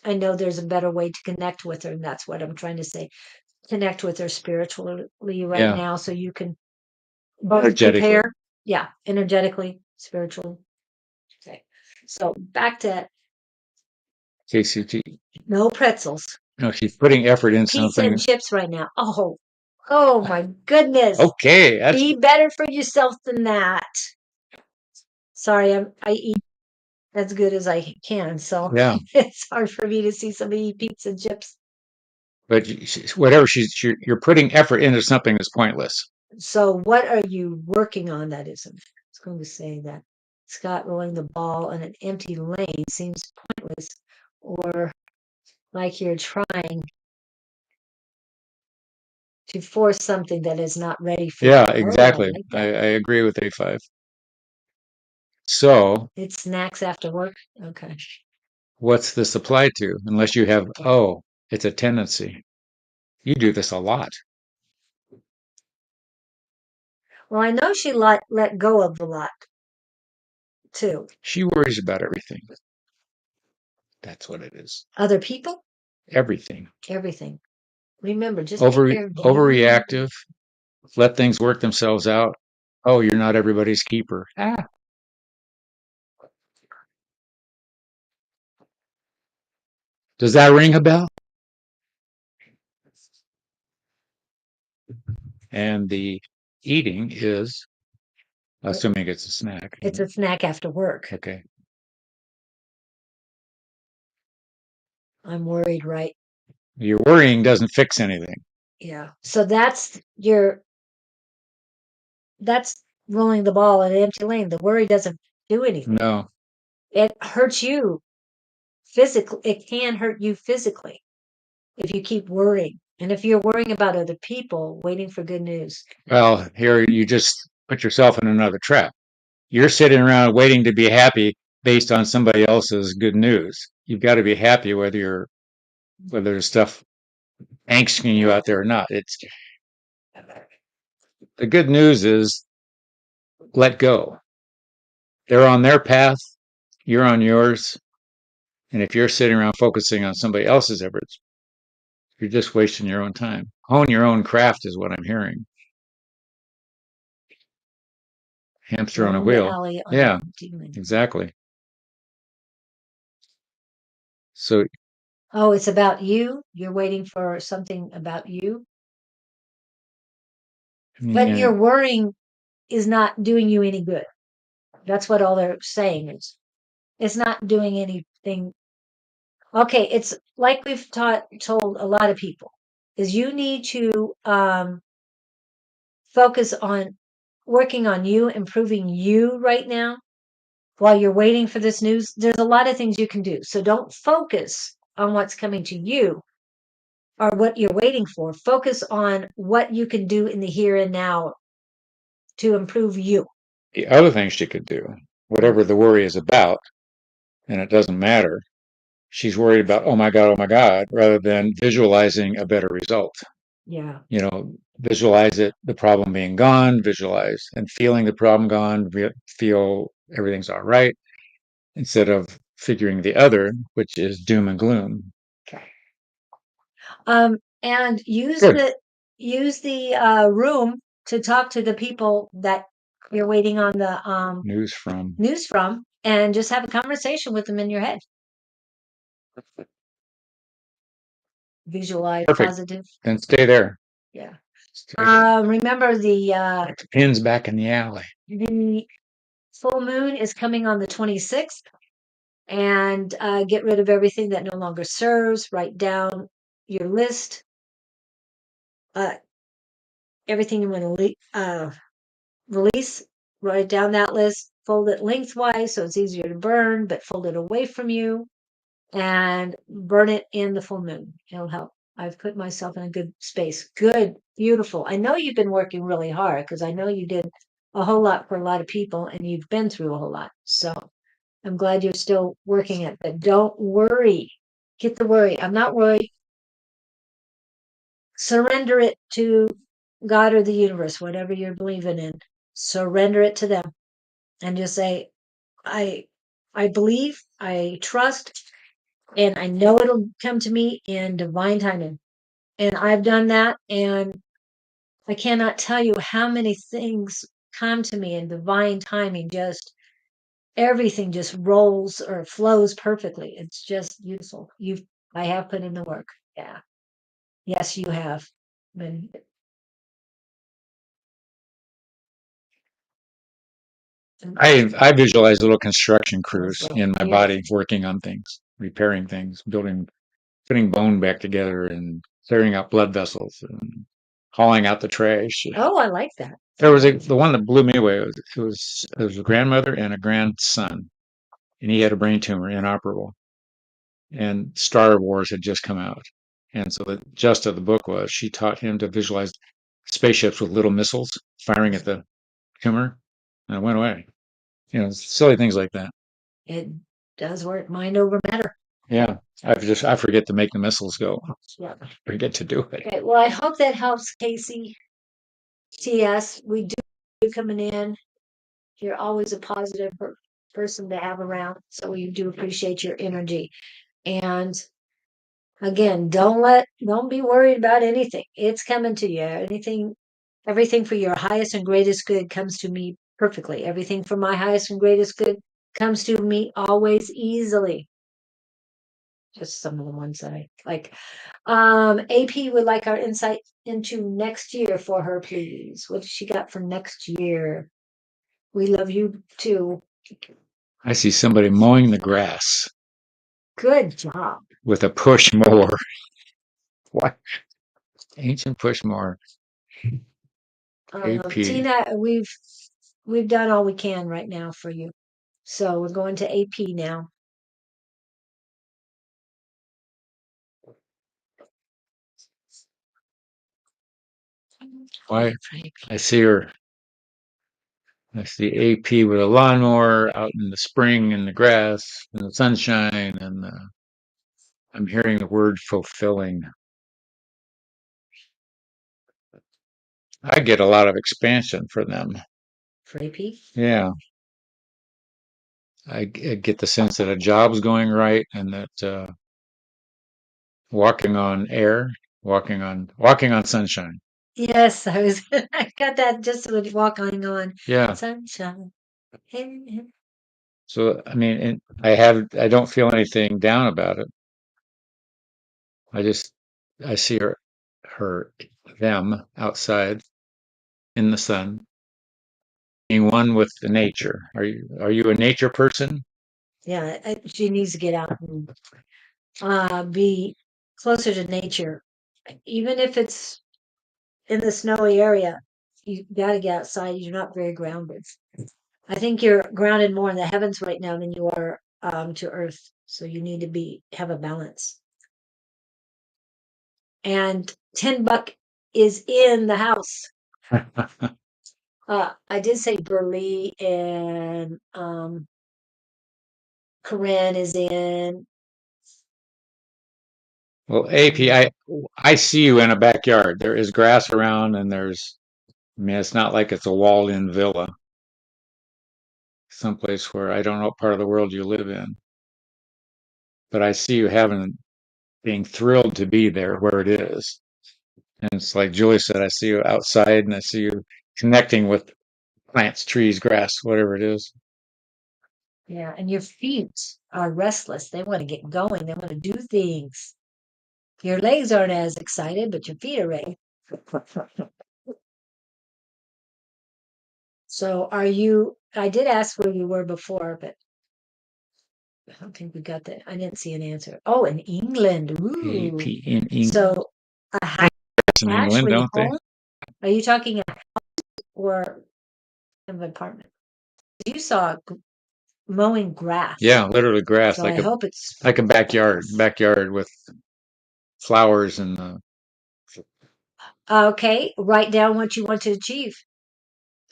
I know there's a better way to connect with her, and that's what I'm trying to say. Connect with her spiritually right Yeah. now, so you can both Energetically. prepare. Yeah, energetically, spiritually. Okay, so back to KCT. no pretzels, No, she's putting effort in pizza something. and chips right now. Oh my goodness! Okay, that's Be better for yourself than that. Sorry, I eat as good as I can, so yeah. it's hard for me to see somebody eat pizza and chips. But whatever you're putting effort into something that's pointless. So what are you working on that isn't? I was going to say that Scott rolling the ball on an empty lane seems pointless, or like you're trying to force something that is not ready for Yeah, you. exactly. Oh, I like I that. agree with A5. So It's snacks after work. Okay. what's this apply to? Unless you have, oh, it's a tendency. You do this a lot. Well, I know she let go of a lot too. She worries about everything. That's what it is. Other people, Everything. everything. Remember, just take care of you. Overreactive. Let things work themselves out. Oh, you're not everybody's keeper. Ah. Does that ring a bell? And the eating is, assuming it's a snack. It's a snack after work. Okay. I'm worried, right? Your worrying doesn't fix anything. Yeah. So that's rolling the ball in an empty lane. The worry doesn't do anything. No. It hurts you physically. It can hurt you physically if you keep worrying. And if you're worrying about other people, waiting for good news. Well, here you just put yourself in another trap. You're sitting around waiting to be happy based on somebody else's good news. You've got to be happy whether there's stuff angsting you out there or not. It's the good news is let go. They're on their path, you're on yours. And if you're sitting around focusing on somebody else's efforts, you're just wasting your own time. Hone your own craft is what I'm hearing. Hamster on a wheel. Yeah, exactly. So, oh, it's about you. You're waiting for something about you. But yeah. your worrying is not doing you any good. That's what all they're saying is. It's not doing anything. Okay, it's like we've told a lot of people is you need to focus on working on you, improving you right now while you're waiting for this news. There's a lot of things you can do. So don't focus on what's coming to you or what you're waiting for. Focus on what you can do in the here and now to improve you. The other thing she could do, whatever the worry is about, and it doesn't matter, she's worried about, oh my God, rather than visualizing a better result. Yeah. Visualize the problem being gone, visualize and feeling the problem gone, feel everything's all right, instead of figuring the other, which is doom and gloom. Okay. And use Good. the room to talk to the people that you're waiting on the News from. and just have a conversation with them in your head. Visualize Perfect. positive. Then stay there. Yeah. Stay there. Remember Like the pins back in the alley. the full moon is coming on the 26th, and get rid of everything that no longer serves. Write down your list. Everything you want to release. Write down that list. Fold it lengthwise so it's easier to burn, but fold it away from you and burn it in the full moon. It'll help. I've put myself in a good space. Good, beautiful. I know you've been working really hard because I know you did a whole lot for a lot of people and you've been through a whole lot. So I'm glad you're still working it, but don't worry. Get the worry. I'm not worried. Surrender it to God or the universe, whatever you're believing in. Surrender it to them and just say, I believe, I trust, and I know it'll come to me in divine timing. And I've done that, and I cannot tell you how many things come to me in divine timing. Just everything just rolls or flows perfectly. It's just beautiful. I have put in the work. Yeah. Yes, you have. Been I visualize little construction crews in my body working on things, repairing things, putting bone back together and clearing out blood vessels and hauling out the trash. Oh, I like that. There was the one that blew me away. It was a grandmother and a grandson, and he had a brain tumor, inoperable. And Star Wars had just come out, and so the gist of the book was she taught him to visualize spaceships with little missiles firing at the tumor, and it went away. Silly things like that. It does work. Mind over matter. Yeah, I forget to make the missiles go. Yeah. Forget to do it. Okay. Well, I hope that helps, Casey. TS, we do coming in. You're always a positive person to have around. So we do appreciate your energy. And again, don't be worried about anything. It's coming to you. Everything for your highest and greatest good comes to me perfectly. Everything for my highest and greatest good comes to me always easily. Just some of the ones that I like. AP would like our insight into next year for her, please. What does she got for next year? We love you too. I see somebody mowing the grass Good job. with a push mower. What? Ancient push mower. AP. Tina, we've done all we can right now for you. So we're going to AP now. Why? I see her. I see AP with a lawnmower out in the spring in the grass in the sunshine, and I'm hearing the word fulfilling. I get a lot of expansion for them. For AP? Yeah. I get the sense that a job's going right and that walking on air, walking on sunshine. Yes, I got that just with walking on Yeah. sunshine. So I mean, I don't feel anything down about it. I see them outside in the sun, being one with the nature. Are you a nature person? Yeah, she needs to get out and be closer to nature. Even if it's in the snowy area, you got to get outside. You're not very grounded. I think you're grounded more in the heavens right now than you are to earth. So you need to have a balance. and Tin Buck is in the house. I did say Burley and Corinne is in. Well, AP, I see you in a backyard. There is grass around, and I mean, it's not like it's a walled-in villa, someplace where I don't know what part of the world you live in, but I see you being thrilled to be there where it is. And it's like Julie said, I see you outside, and I see you connecting with plants, trees, grass, whatever it is. Yeah, and your feet are restless. They want to get going. They want to do things. Your legs aren't as excited, but your feet are ready. So I did ask where you were before, but I don't think we got that. I didn't see an answer. Oh, in England. Ooh. AP in England. So a house In England, actually don't they? home? Are you talking a house or an apartment? You saw mowing grass. Yeah, literally grass, So I hope it's like a backyard with flowers and okay. Write down what you want to achieve.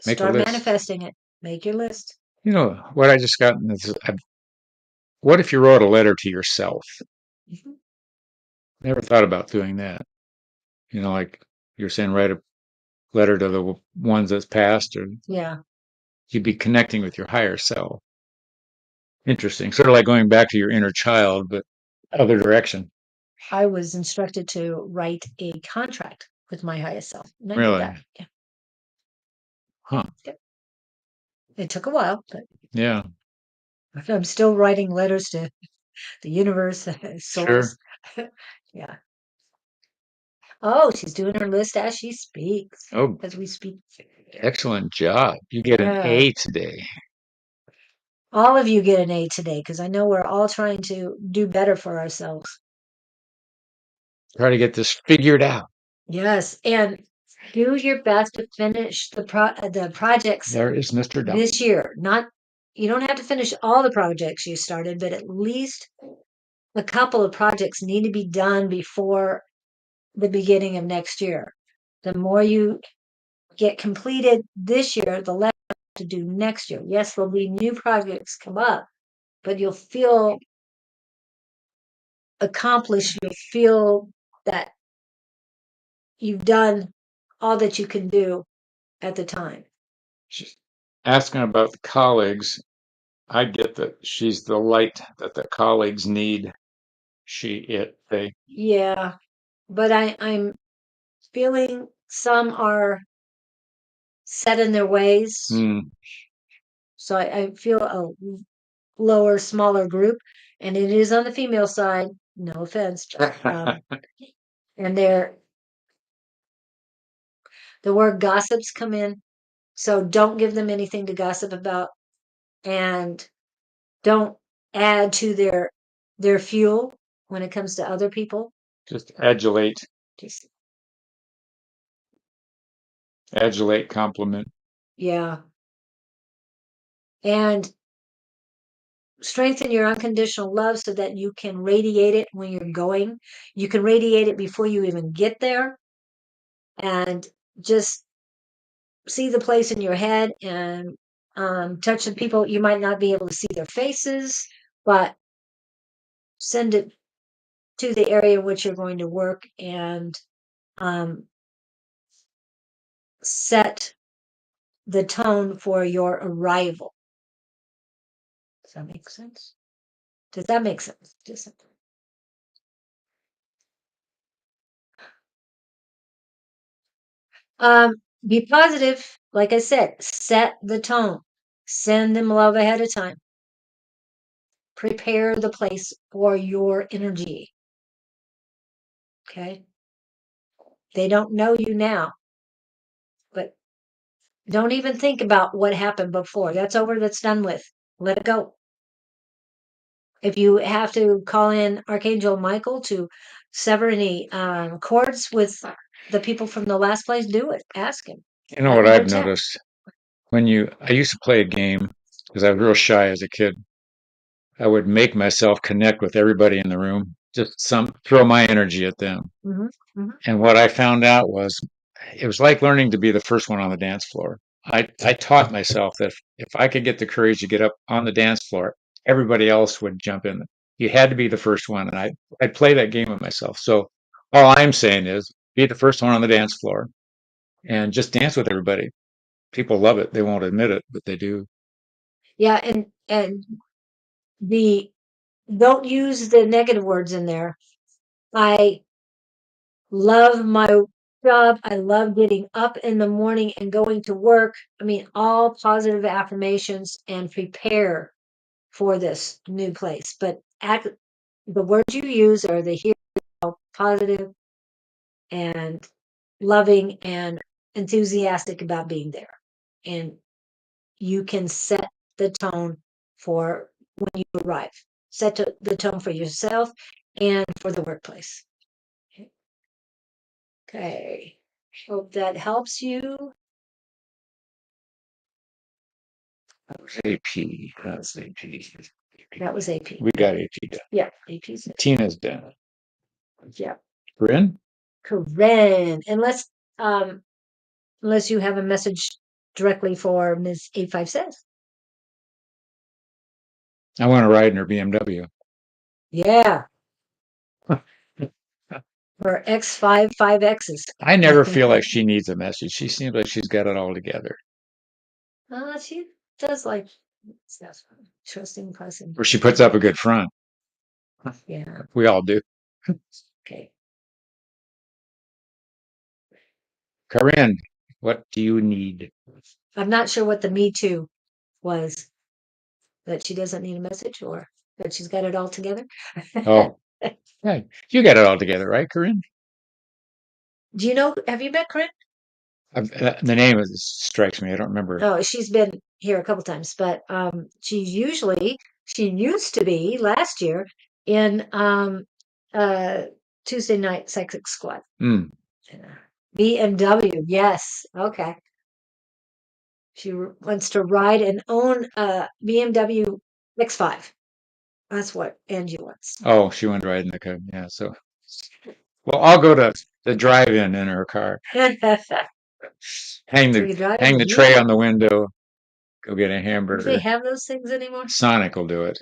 make a Start list. manifesting it. Make your list. You know what I just got? What if you wrote a letter to yourself? Mhm. Never thought about doing that. You know, like you're saying, write a letter to the ones that's passed, or Yeah. you'd be connecting with your higher self. Interesting. Sort of like going back to your inner child, but other direction. I was instructed to write a contract with my highest self. And I did Really? that. Yeah. Huh. It took a while, but Yeah. I'm still writing letters to the universe, souls. Sure. Yeah. Oh, she's doing her list as she speaks, Oh, as we speak. excellent job. You get an Yeah. A today. All of you get an A today because I know we're all trying to do better for ourselves. Try to get this figured out. Yes, and do your best to finish the projects There is Mr. Duck. this year. Not you don't have to finish all the projects you started, but at least a couple of projects need to be done before the beginning of next year. The more you get completed this year, the less you have to do next year. Yes, there'll be new projects come up, but you'll feel accomplished. You'll feel that you've done all that you can do at the time. She's asking about the colleagues. I get that she's the light that the colleagues need. They. Yeah, but I'm feeling some are set in their ways. So I feel a lower, smaller group, and it is on the female side. No offense. And the word gossips come in. So don't give them anything to gossip about, and don't add to their fuel when it comes to other people. Just adulate, Just compliment. yeah, and strengthen your unconditional love so that you can radiate it when you're going. You can radiate it before you even get there, and just see the place in your head and touch the people. You might not be able to see their faces, but send it to the area in which you're going to work and um, set the tone for your arrival. Does that make sense? Does that make sense? Just be positive. Like I said, set the tone. Send them love ahead of time. Prepare the place for your energy. Okay. They don't know you now, but don't even think about what happened before. That's over. That's done with. Let it go. If you have to call in Archangel Michael to sever any cords with the people from the last place, do it. Ask him. You know what I've noticed? I used to play a game because I was real shy as a kid. I would make myself connect with everybody in the room. just throw my energy at them. And what I found out was it was like learning to be the first one on the dance floor. I taught myself that if I could get the courage to get up on the dance floor, everybody else would jump in. You had to be the first one. And I'd play that game with myself. So all I'm saying is be the first one on the dance floor and just dance with everybody. People love it. They won't admit it, but they do. Yeah, and the don't use the negative words in there. I love my job. I love getting up in the morning and going to work. I mean, all positive affirmations and prepare for this new place. But the words you use are the hero, positive and loving and enthusiastic about being there. And you can set the tone for when you arrive. Set the tone for yourself and for the workplace. Okay. Hope that helps you. That was AP. That's AP. That was AP. We got AP done. Yeah, AP's it. Tina's done. Yeah. Corinne? Corinne. Unless you have a message directly for Ms. 85 says. I want to ride in her BMW. Yeah. Or X5 5Xs. I never feel like she needs a message. She seems like she's got it all together. She does like trusting person. Or she puts up a good front. Yeah. We all do. Okay. Corinne, what do you need? I'm not sure what the me too was. That she doesn't need a message or that she's got it all together. Oh, yeah, you got it all together, right, Corinne? Do you know, have you met Corinne? The name strikes me. I don't remember. Oh, she's been here a couple times, but she used to be last year in Tuesday night Psychic Squad. Mm. BMW, yes. Okay. She wants to ride and own a BMW X5. That's what Angie wants. Oh, she went riding the car. Yeah, so. Well, I'll go to the drive-in in her car. Hang the tray on the window. Go get a hamburger. Do they have those things anymore? Sonic will do it.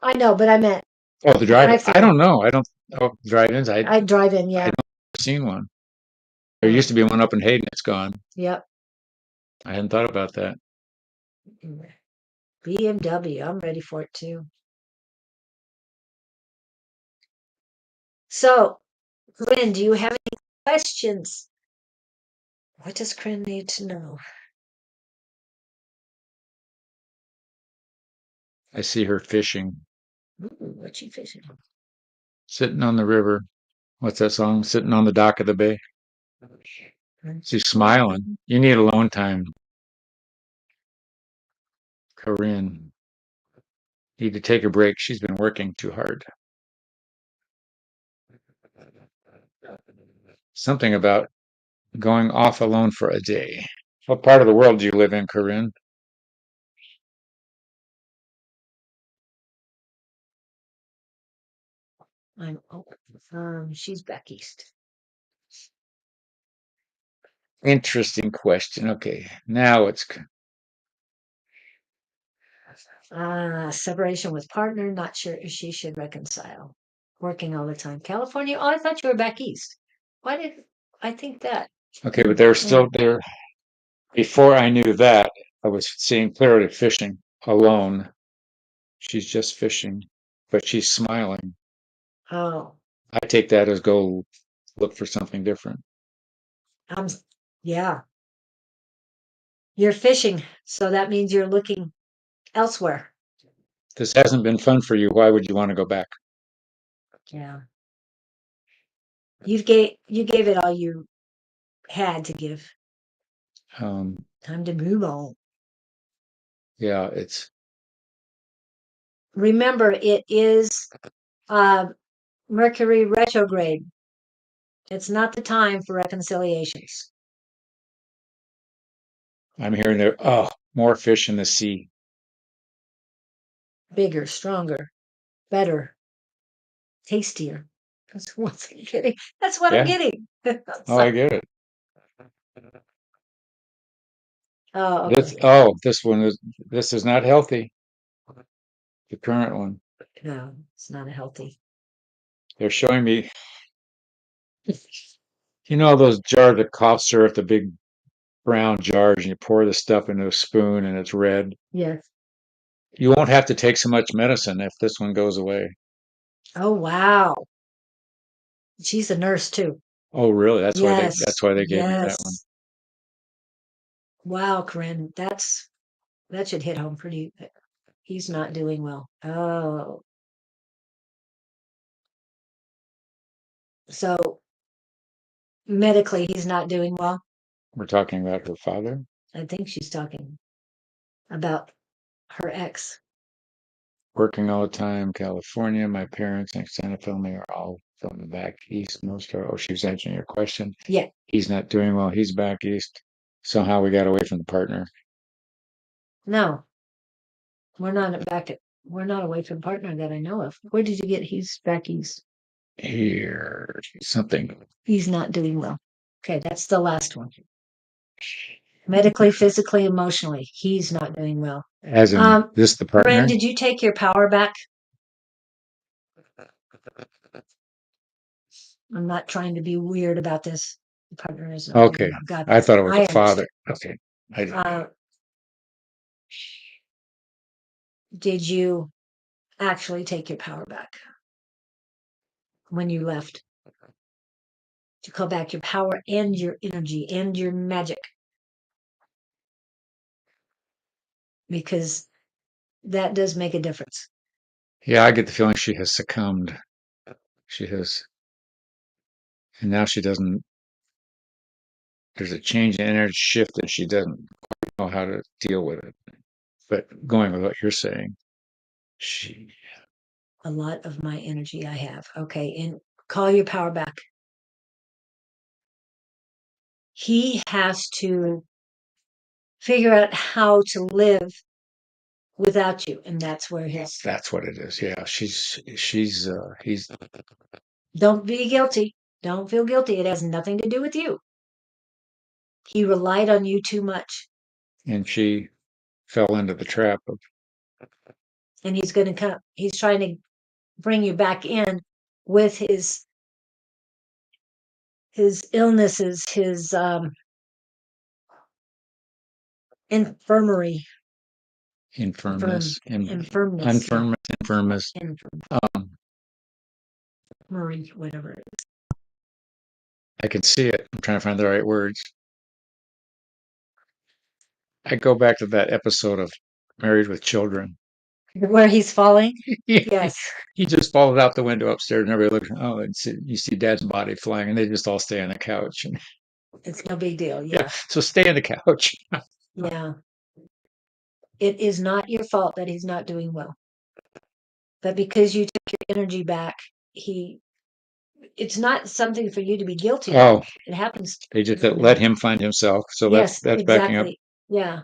I know, but I meant. Oh, the drive-in. I don't know. I don't. Oh, drive-ins. I drive in. Yeah. I've never seen one. There used to be one up in Hayden. It's gone. Yep. I hadn't thought about that. BMW. I'm ready for it too. So, Corinne, do you have any questions? What does Corinne need to know? I see her fishing. Ooh, what's she fishing? Sitting on the river. What's that song? Sitting on the dock of the bay. She's smiling. You need alone time. Corinne. Need to take a break. She's been working too hard. Something about going off alone for a day. What part of the world do you live in, Corinne? She's back east. Interesting question. Okay, now it's separation with partner. Not sure if she should reconcile. Working all the time. California. Oh, I thought you were back east. Why did I think that? okay, but they're still there. Before I knew that, I was seeing clearly fishing alone. She's just fishing, but she's smiling. Oh, I take that as go look for something different. yeah. You're fishing, so that means you're looking elsewhere. This hasn't been fun for you. Why would you want to go back? Yeah. You gave it all you had to give. Time to move on. Yeah, it's. Remember, it is Mercury retrograde. It's not the time for reconciliations. I'm hearing there. Oh, more fish in the sea. Bigger, stronger, better. tastier. That's what I'm getting. That's what Yeah. I'm getting. Oh, I get it. Oh, This okay. this is not healthy. The current one. No, it's not a healthy. They're showing me, those jars of cough syrup, the big brown jars, and you pour the stuff into a spoon and it's red. Yes. You won't have to take so much medicine if this one goes away. Oh, wow. She's a nurse too. Oh, really? Yes. That's why they gave me that one. Yes. Wow, Corinne, that should hit home pretty. He's not doing well. Oh, so medically, he's not doing well. We're talking about her father. I think she's talking about her ex. Working all the time, California. My parents and extended family are all from the back east. Most are. Oh, she was answering your question. Yeah. He's not doing well. He's back east. Somehow we got away from the partner. No, we're not away from partner that I know of. Where did you get he's back east? Here, something. He's not doing well. Okay, that's the last one. Medically, physically, emotionally, he's not doing well. As in this, the partner. Corinne, did you take your power back? I'm not trying to be weird about this. The partner is not Okay. got I this. thought it was I the father. understand. Okay. Did you actually take your power back when you left? To call back your power and your energy and your magic. Because that does make a difference. Yeah, I get the feeling she has succumbed. She has, and now she doesn't. There's a change in energy shift that she doesn't know how to deal with it. But going with what you're saying, she. A lot of my energy I have. Okay, and call your power back. He has to figure out how to live without you, and that's where his. That's what it is. Yeah, he's. Don't be guilty. Don't feel guilty. It has nothing to do with you. He relied on you too much. And she fell into the trap of. And he's going to come. He's trying to bring you back in with his illnesses, his infirmary, Infirmus, infirmness, yeah, infirmus. infirmary, whatever it is. I can see it. I'm trying to find the right words. I go back to that episode of Married with Children. Where he's falling. he, Yes, he just falls out the window upstairs, and everybody looks. Oh, and you see Dad's body flying, and they just all stay on the couch. And, it's no big deal. yeah, Yeah, so stay on the couch. yeah. It is not your fault that he's not doing well, but because you took your energy back, it's not something for you to be guilty of. Oh, It happens. they just let him find himself. So Yes, that's backing up. exactly. Yeah,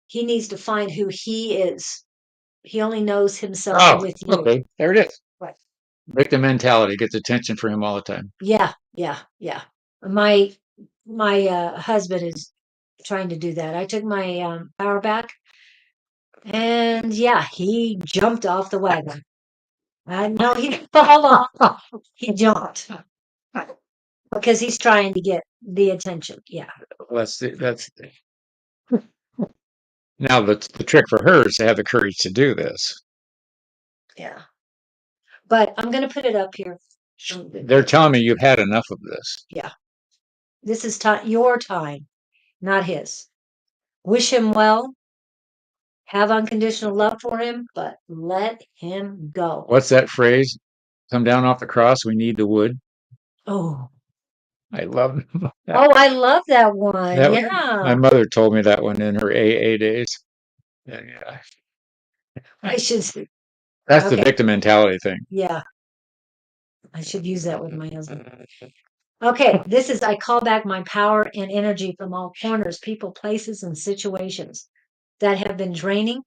he needs to find who he is. He only knows himself Oh, with you. okay, there it is. Right. Victim mentality gets attention for him all the time. Yeah, yeah, yeah. My husband is trying to do that. I took my power back, and yeah, he jumped off the wagon. I know he didn't fall off. He jumped because he's trying to get the attention. Yeah, That's now the trick for her is to have the courage to do this. yeah. But I'm going to put it up here. They're telling me you've had enough of this. Yeah, this is your time, not his. Wish him well. Have unconditional love for him, but let him go. What's that phrase? Come down off the cross. We need the wood. Oh, I love that. oh, I love that one. That Yeah, my mother told me that one in her AA days. Yeah. I should. That's the Okay. victim mentality thing. Yeah, I should use that with my husband. Okay, this is I call back my power and energy from all corners, people, places, and situations that have been draining.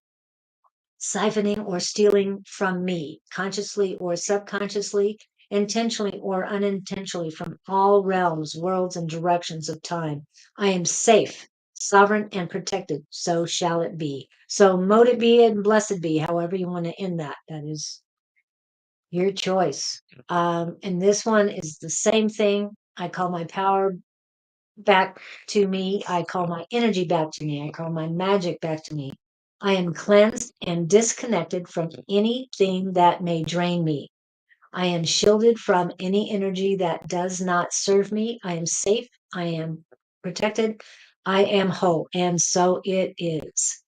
siphoning or stealing from me, consciously or subconsciously, intentionally or unintentionally, from all realms, worlds, and directions of time. I am safe, sovereign, and protected. So shall it be. So mote it be and blessed be, however you want to end that. That is your choice. And this one is the same thing. I call my power back to me. I call my energy back to me. I call my magic back to me. I am cleansed and disconnected from anything that may drain me. I am shielded from any energy that does not serve me. I am safe. I am protected. I am whole. And so it is.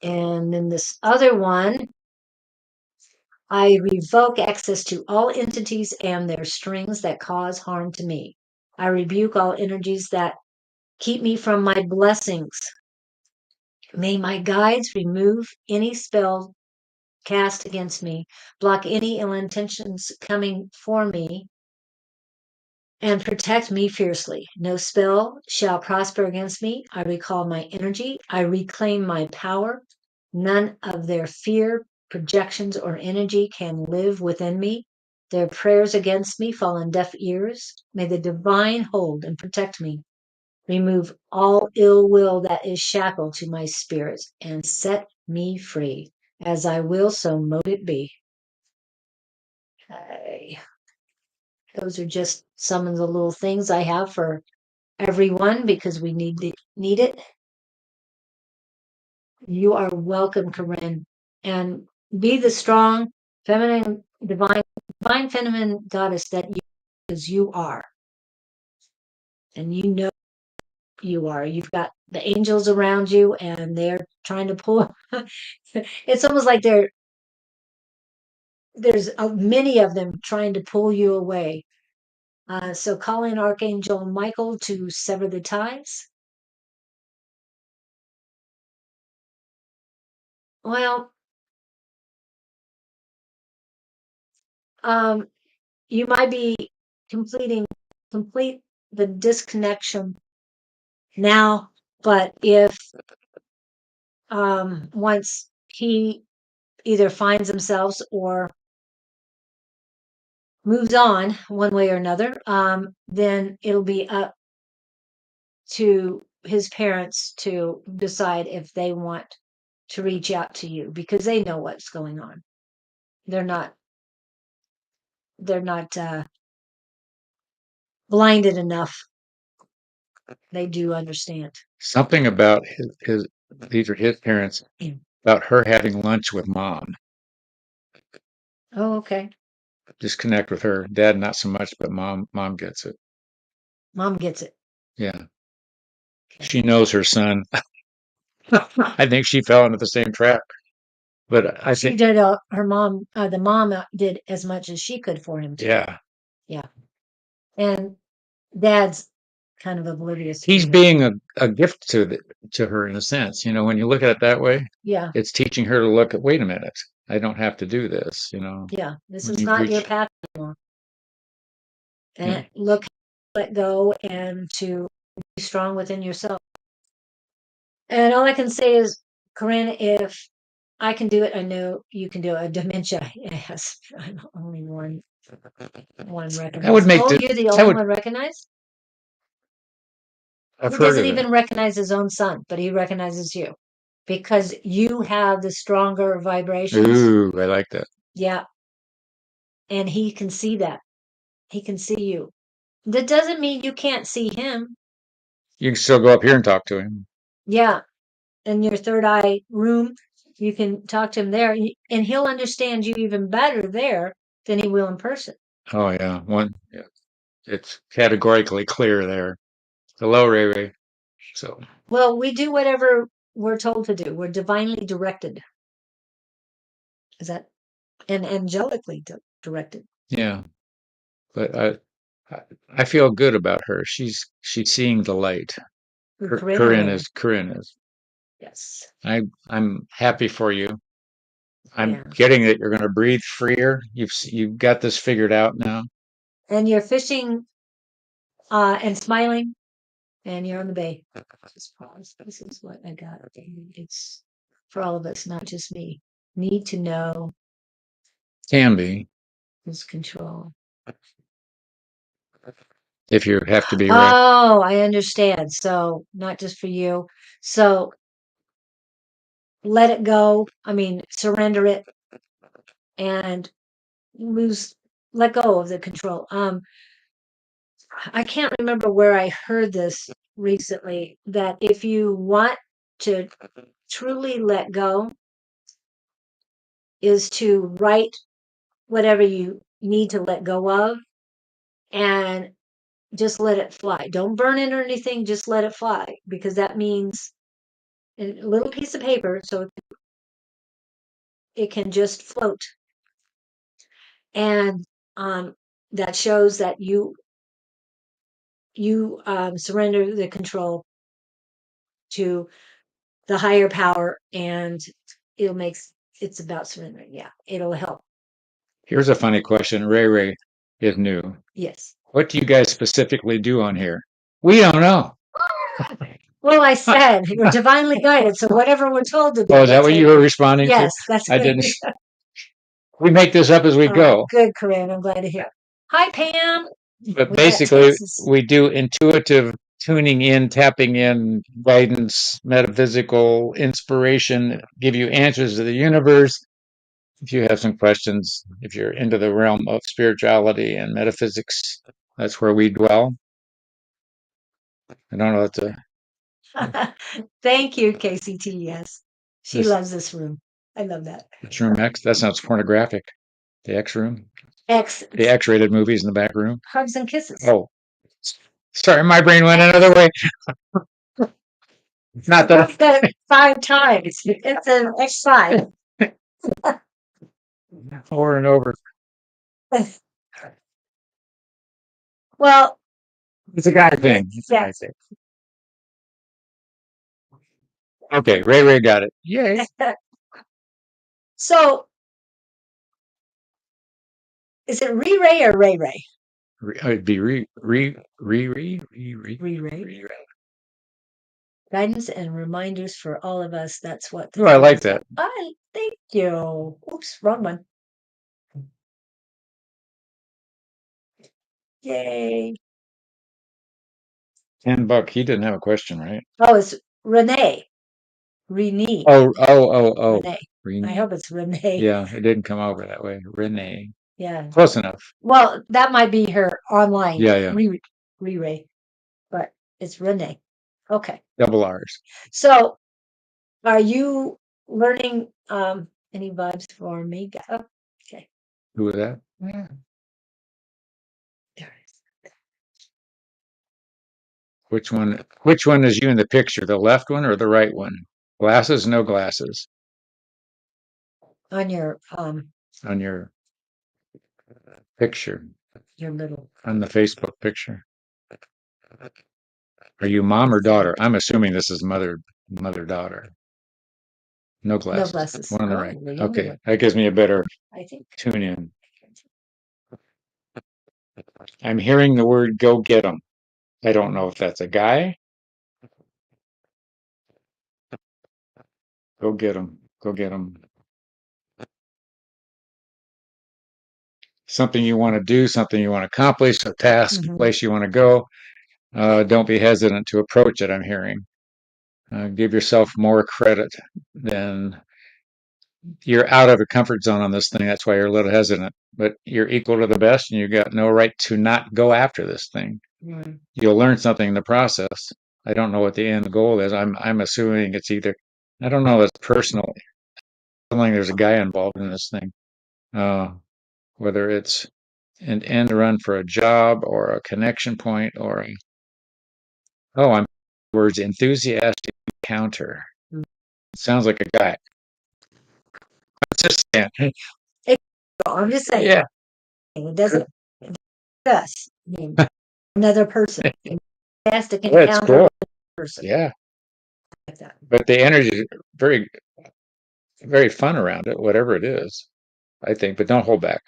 And then this other one, I revoke access to all entities and their strings that cause harm to me. I rebuke all energies that keep me from my blessings. May my guides remove any spell cast against me, block any ill intentions coming for me, and protect me fiercely. No spell shall prosper against me. I recall my energy. I reclaim my power. None of their fear, projections, or energy can live within me. Their prayers against me fall on deaf ears. May the divine hold and protect me. Remove all ill will that is shackled to my spirit and set me free. As I will, so mote it be. Okay. Those are just some of the little things I have for everyone because we need it. You are welcome, Corinne. And be the strong, feminine, divine feminine goddess that you, because you are. And you know you are. You've got the angels around you and they're trying to pull. It's almost like there's many of them trying to pull you away. So call in Archangel Michael to sever the ties. Well, um, you might be complete the disconnection now, but if once he either finds himself or moves on one way or another, then it'll be up to his parents to decide if they want to reach out to you because they know what's going on. They're not blinded enough. They do understand. Something about his these are his parents, about her having lunch with mom. Oh, okay. Just connect with her. Dad, not so much, but mom gets it. Mom gets it. Yeah. Okay. She knows her son. I think she fell into the same trap. But I She think, did. Her mom, the mom, did as much as she could for him too. yeah, Yeah, and Dad's kind of oblivious. he's To it. being a gift to her in a sense. You know, when you look at it that way, Yeah, it's teaching her to look at, wait a minute, I don't have to do this, you know. yeah. This When is you not your reach, path anymore. yeah, And look, let go, and to be strong within yourself. And all I can say is, Corinne, if I can do it, I know you can do it. Dementia, yes. I'm only one that would recognized. make Oh, the you're the that only would one recognized? I've He heard doesn't of it. even recognize his own son, but he recognizes you because you have the stronger vibrations. Ooh, I like that. Yeah. And he can see that. He can see you. That doesn't mean you can't see him. You can still go up here and talk to him. Yeah. In your third eye room, you can talk to him there and he'll understand you even better there than he will in person. Oh yeah, yeah, it's categorically clear there. Hello, Ray Ray. So Well, we do whatever we're told to do. We're divinely directed. Is that and angelically directed? yeah, but I I feel good about her. She's seeing the light. Corinne or Corinne Ray Ray? is Corinne is. Yes. I'm happy for you. I'm Yeah. getting that you're going to breathe freer. You've got this figured out now. And you're fishing and smiling and you're on the bay. Just pause. This is what I got. It's for all of us, not just me. Need to know Can be is control. if you have to be right. Oh, I understand. So not just for you. So let it go. I mean, surrender it and let go of the control. I can't remember where I heard this recently, that if you want to truly let go, is to write whatever you need to let go of and just let it fly. Don't burn it or anything, just let it fly, because that means a little piece of paper so it can just float. And that shows that you surrender the control to the higher power, and it's about surrendering. Yeah, it'll help. Here's a funny question. Ray is new. Yes. What do you guys specifically do on here? We don't know. Well, I said we're divinely guided, so whatever we're told to do. Oh, is that what you were responding Yes, to? that's I good. didn't. We make this up as we go. Good, Corinne. I'm glad to hear. Hi, Pam. But We got basically, Texas. we do intuitive tuning in, tapping in, guidance, metaphysical inspiration, give you answers to the universe. If you have some questions, if you're into the realm of spirituality and metaphysics, that's where we dwell. I don't know what to. Thank you, KCT. Yes, she This- loves this room. I love that. It's room X. That sounds pornographic. The X room. X The X-rated movies in the back room. hugs and kisses. Oh, sorry, my brain went another way. Not that. I've got it 5 times. It's an X5. Over and over. Well, It's a guy thing. It's a guy thing. Okay, Ray got it. Yay. So, is it Ray or Ray? It'd be Re. Guidance and reminders for all of us. That's what. Oh, I like that. Thank you. Oops, wrong one. Yay. $10. He didn't have a question, right? Oh, it's Renee. Renee. Oh. Renee. Renee. I hope it's Renee. Yeah, it didn't come over that way. Renee. Yeah. Close enough. Well, that might be her online. Yeah. Ray, but it's Renee. Okay. Double R's. So, are you learning any vibes for me? Oh, okay. Who was that? There it is. Which one is you in the picture? The left one or the right one? Glasses, no glasses. On your On your picture. your little. On the Facebook picture. Are you mom or daughter? I'm assuming this is mother-daughter. No glasses. No glasses. One on the Oh, right. the younger Okay, one. that gives me a better I think. tune in. I'm hearing the word "go get 'em." I don't know if that's a guy. Go get 'em. Go get 'em. Something you want to do, something you want to accomplish, a task, a place you want to go. Don't be hesitant to approach it. I'm hearing. Give yourself more credit than you're out of your comfort zone on this thing. That's why you're a little hesitant. But you're equal to the best, and you got no right to not go after this thing. Mm. You'll learn something in the process. I don't know what the end goal is. I'm assuming it's either. I don't know. It's personal. Feeling there's a guy involved in this thing. Whether it's an end run for a job or a connection point or I'm words enthusiastic encounter. Sounds like a guy. Just saying. I'm just saying. Yeah. It doesn't us. I mean, another person. Fantastic Well, it's encounter cool. with a person. Yeah. Like that. But the energy is very, very fun around it, whatever it is, I think. But don't hold back.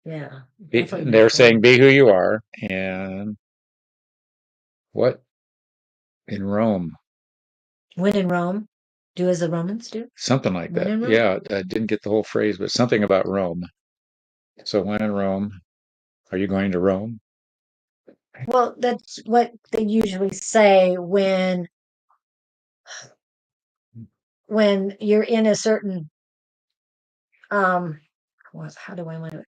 Yeah. They're saying be who you are. And what? In Rome. When in Rome. Do as the Romans do? Something like When that. in Rome? Yeah, I didn't get the whole phrase, but something about Rome. So when in Rome, are you going to Rome? Well, that's what they usually say when you're in a certain how do I want to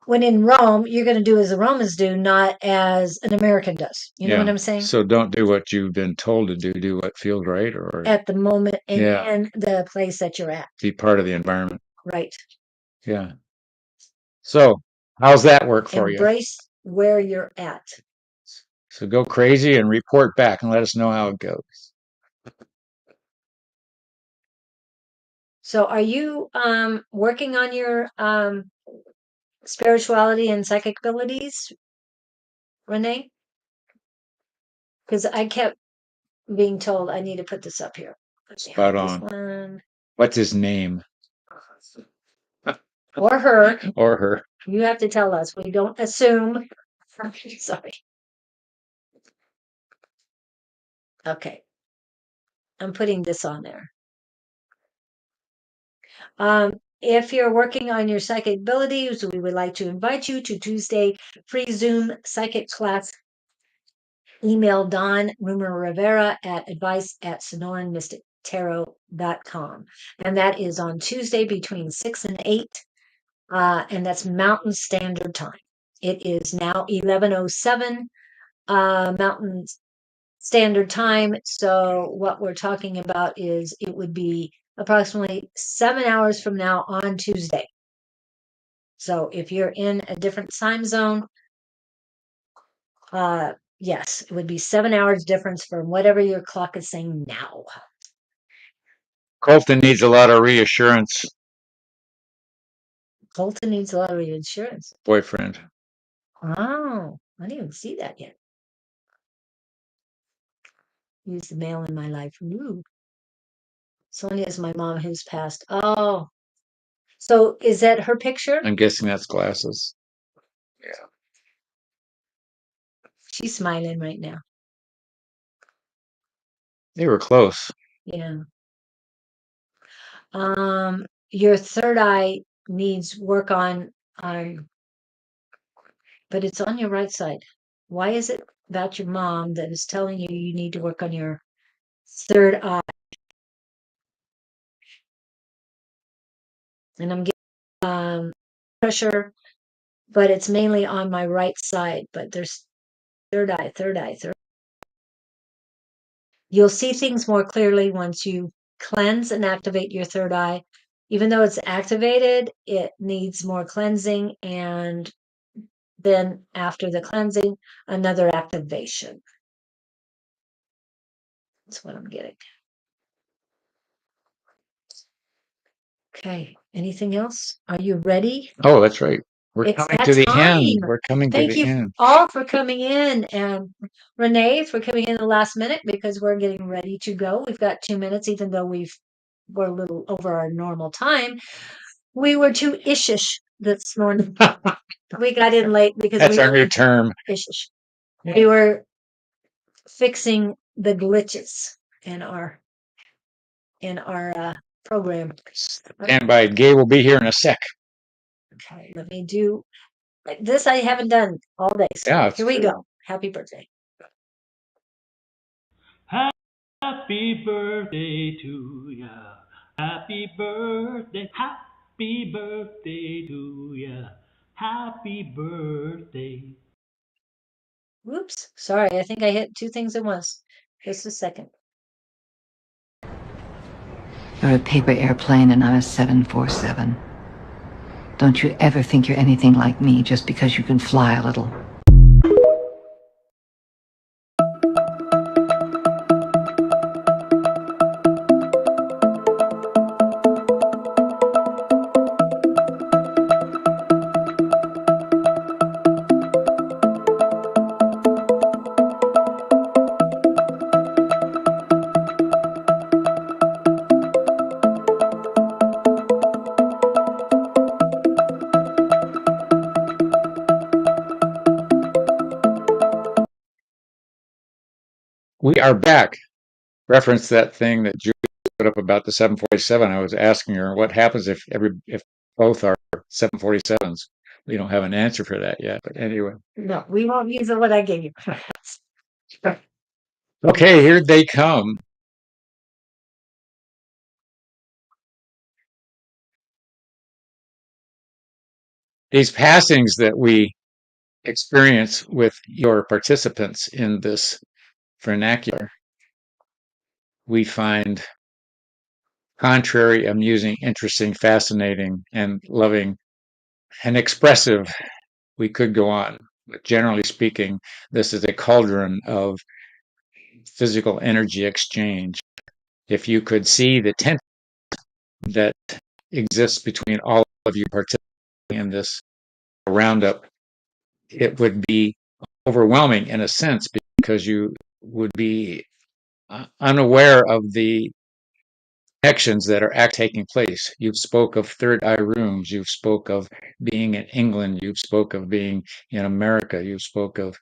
when in Rome, you're going to do as the Romans do, not as an American does. You know what Yeah. I'm saying? So don't do what you've been told to do. Do what feels right, or At the moment and Yeah. in the place that you're at. be part of the environment. Right. Yeah. So how's that work for you? Embrace where you're at. So go crazy and report back and let us know how it goes. So are you working on your spirituality and psychic abilities, Renee? Because I kept being told I need to put this up here. Spot This on. one. What's his name? Or her. Or her. You have to tell us. We don't assume. Sorry. Okay. I'm putting this on there. If you're working on your psychic abilities, we would like to invite you to Tuesday free Zoom psychic class. Email Don Rumor Rivera at advice@sonoranmystictarot.com. And that is on Tuesday between 6 and 8. And that's Mountain Standard Time. It is now 11:07 Mountain Standard Time. So what we're talking about is it would be approximately 7 hours from now on Tuesday. So if you're in a different time zone, yes, it would be 7 hours difference from whatever your clock is saying now. Colton needs a lot of reassurance. Colton needs a lot of insurance. Boyfriend. Oh, I didn't even see that yet. Use the male in my life. Ooh. Sonia is my mom who's passed. Oh, so is that her picture? I'm guessing that's glasses. Yeah. She's smiling right now. They were close. Yeah. Your third eye needs work on, but it's on your right side. Why is it about your mom that is telling you you need to work on your third eye? And I'm getting pressure, but it's mainly on my right side. But there's third eye, third eye, third. You'll see things more clearly once you cleanse and activate your third eye. Even though it's activated, it needs more cleansing, and then after the cleansing, another activation. That's what I'm getting. Okay. Anything else? Are you ready? Oh, that's right. We're It's coming that to the time. end. We're coming to Thank the you end. all for coming in, and Renee for coming in the last minute because we're getting ready to go. We've got 2 minutes, even though we're a little over our normal time. We were too ishish this morning. We got in late because That's we our new term. ishish. We were fixing the glitches in our program. Stand by. Gay will be here in a sec. Okay, let me do this. I haven't done all day. So Yeah, here we go. Happy birthday. Happy birthday to ya. Happy birthday. Happy birthday to ya. Happy birthday. Whoops. Sorry. I think I hit two things at once. Just a second. You're a paper airplane and I'm a 747. Don't you ever think you're anything like me just because you can fly a little. We are back. Reference that thing that Julie put up about the 747. I was asking her what happens if both are 747s. We don't have an answer for that yet, but anyway. No, we won't use what I gave you. Okay, here they come. These passings that we experience with your participants in this vernacular, we find contrary, amusing, interesting, fascinating, and loving and expressive. We could go on, but generally speaking, this is a cauldron of physical energy exchange. If you could see the tension that exists between all of you participating in this roundup, it would be overwhelming in a sense because you would be unaware of the connections that are taking place. You've spoke of third eye rooms. You've spoke of being in England. You've spoke of being in America. You've spoke of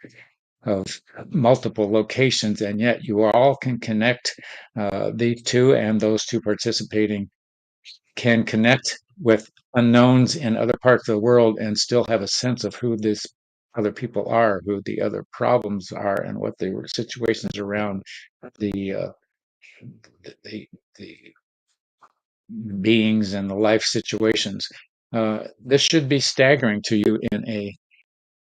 multiple locations, and yet you all can connect. The two and those two participating can connect with unknowns in other parts of the world and still have a sense of who these other people are, who the other problems are, and what the situations around the the beings and the life situations. This should be staggering to you in a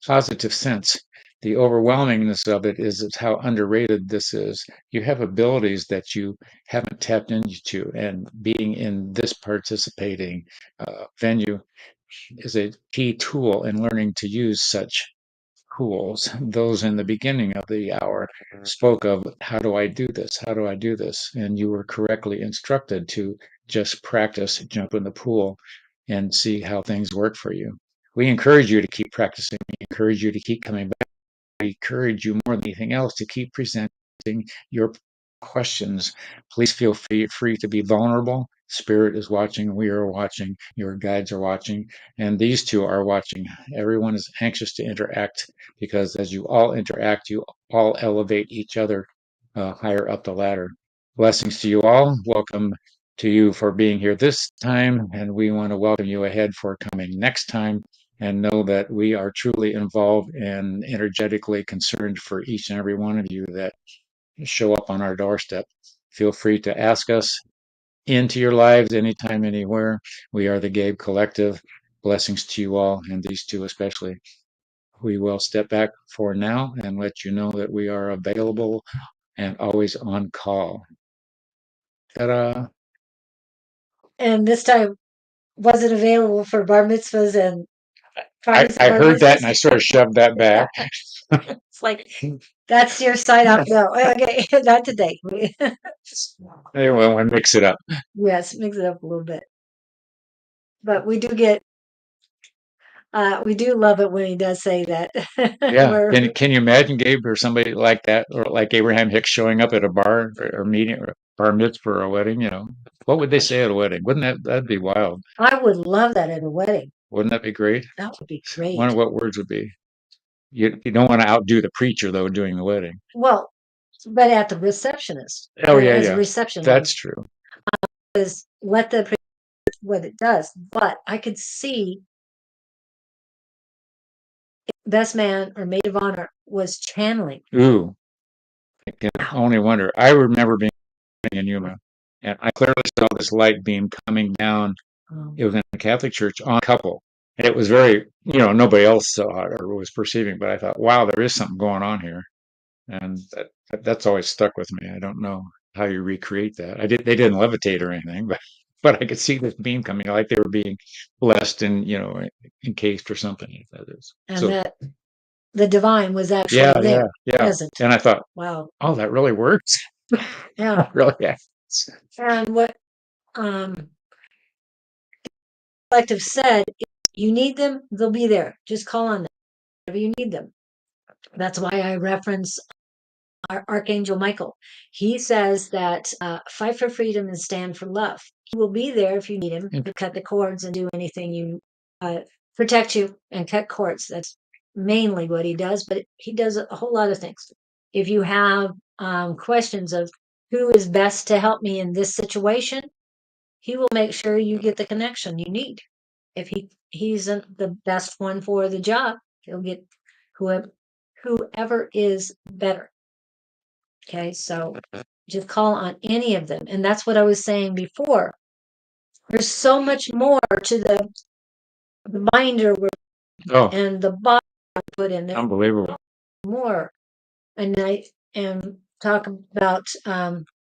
positive sense. The overwhelmingness of it is how underrated this is. You have abilities that you haven't tapped into, and being in this participating venue is a key tool in learning to use such tools. Those in the beginning of the hour spoke of, how do I do this? How do I do this? And you were correctly instructed to just practice, jump in the pool, and see how things work for you. We encourage you to keep practicing. We encourage you to keep coming back. We encourage you more than anything else to keep presenting your questions. Please feel free to be vulnerable. Spirit is watching. We are watching. Your guides are watching. And these two are watching. Everyone is anxious to interact because as you all interact, you all elevate each other higher up the ladder. Blessings to you all. Welcome to you for being here this time. And we want to welcome you ahead for coming next time. And know that we are truly involved and energetically concerned for each and every one of you that show up on our doorstep. Feel free to ask us into your lives anytime, anywhere. We are the Gabe Collective. Blessings to you all, and these two especially. We will step back for now and let you know that we are available and always on call. Ta-da! And this time wasn't available for bar mitzvahs and I heard that and I sort of shoved that back. It's like, that's your side up. No, okay, not today. Anyway, we'll mix it up. Yes, mix it up a little bit. But we do love it when he does say that. Yeah. Can you imagine, Gabe, or somebody like that, or like Abraham Hicks showing up at a bar or meeting or bar mitzvah or a wedding? What would they say at a wedding? Wouldn't that'd be wild? I would love that at a wedding. Wouldn't that be great? That would be great. I wonder what words would be. You don't want to outdo the preacher though doing the wedding. Well, but at the receptionist. Oh yeah, as yeah. a reception. That's true. Is let the what it does, but I could see best man or maid of honor was channeling. Ooh, I can only wonder. I remember being in Yuma, and I clearly saw this light beam coming down. It was in a Catholic church on a couple. And it was very, nobody else saw it or was perceiving, but I thought, wow, there is something going on here. And that's always stuck with me. I don't know how you recreate that. They didn't levitate or anything, but I could see this beam coming, like they were being blessed and, encased or something. And that the divine was actually there, present. And I thought, wow, oh, that really works. Yeah, really happens. And what Collective said, if you need them, they'll be there. Just call on them whenever you need them. That's why I reference our Archangel Michael. He says that fight for freedom and stand for love. He will be there if you need him to cut the cords and do anything you protect you and cut cords. That's mainly what he does, but he does a whole lot of things. If you have questions of who is best to help me in this situation, he will make sure you get the connection you need. If he isn't the best one for the job, he'll get whoever is better. Okay, so just call on any of them. And that's what I was saying before. There's so much more to the binder Oh, and the bottle put in there. unbelievable. More. And I am talking about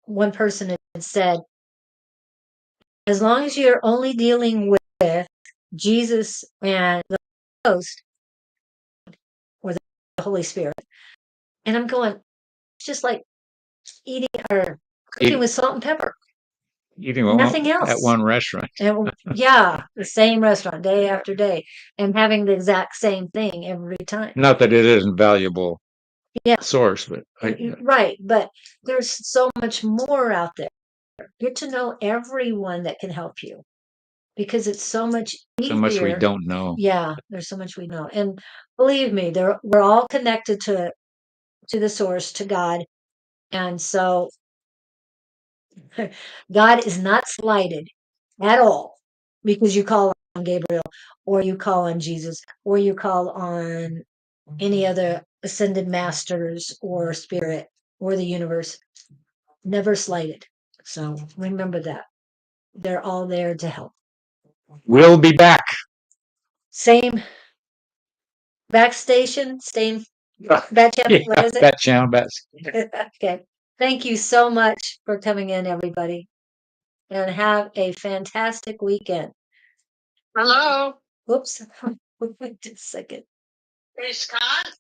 one person had said, as long as you're only dealing with Jesus and the Ghost or the Holy Spirit, and I'm going, it's just like eating or cooking with salt and pepper. Eating Nothing at else. one restaurant. And yeah, the same restaurant day after day, and having the exact same thing every time. Not that it isn't valuable Yeah, source, but right. But there's so much more out there. Get to know everyone that can help you, because it's so much easier. so much we don't know. Yeah, there's so much we know, and believe me, we're all connected to the source, to God, and so God is not slighted at all because you call on Gabriel, or you call on Jesus, or you call on any other ascended masters or spirit or the universe. Never slighted. So remember that. They're all there to help. We'll be back. Same backstation, same bat channel. What is it? Bat channel, bats. Okay. Thank you so much for coming in, everybody. And have a fantastic weekend. Hello. Whoops. Wait a second. Hey, Scott.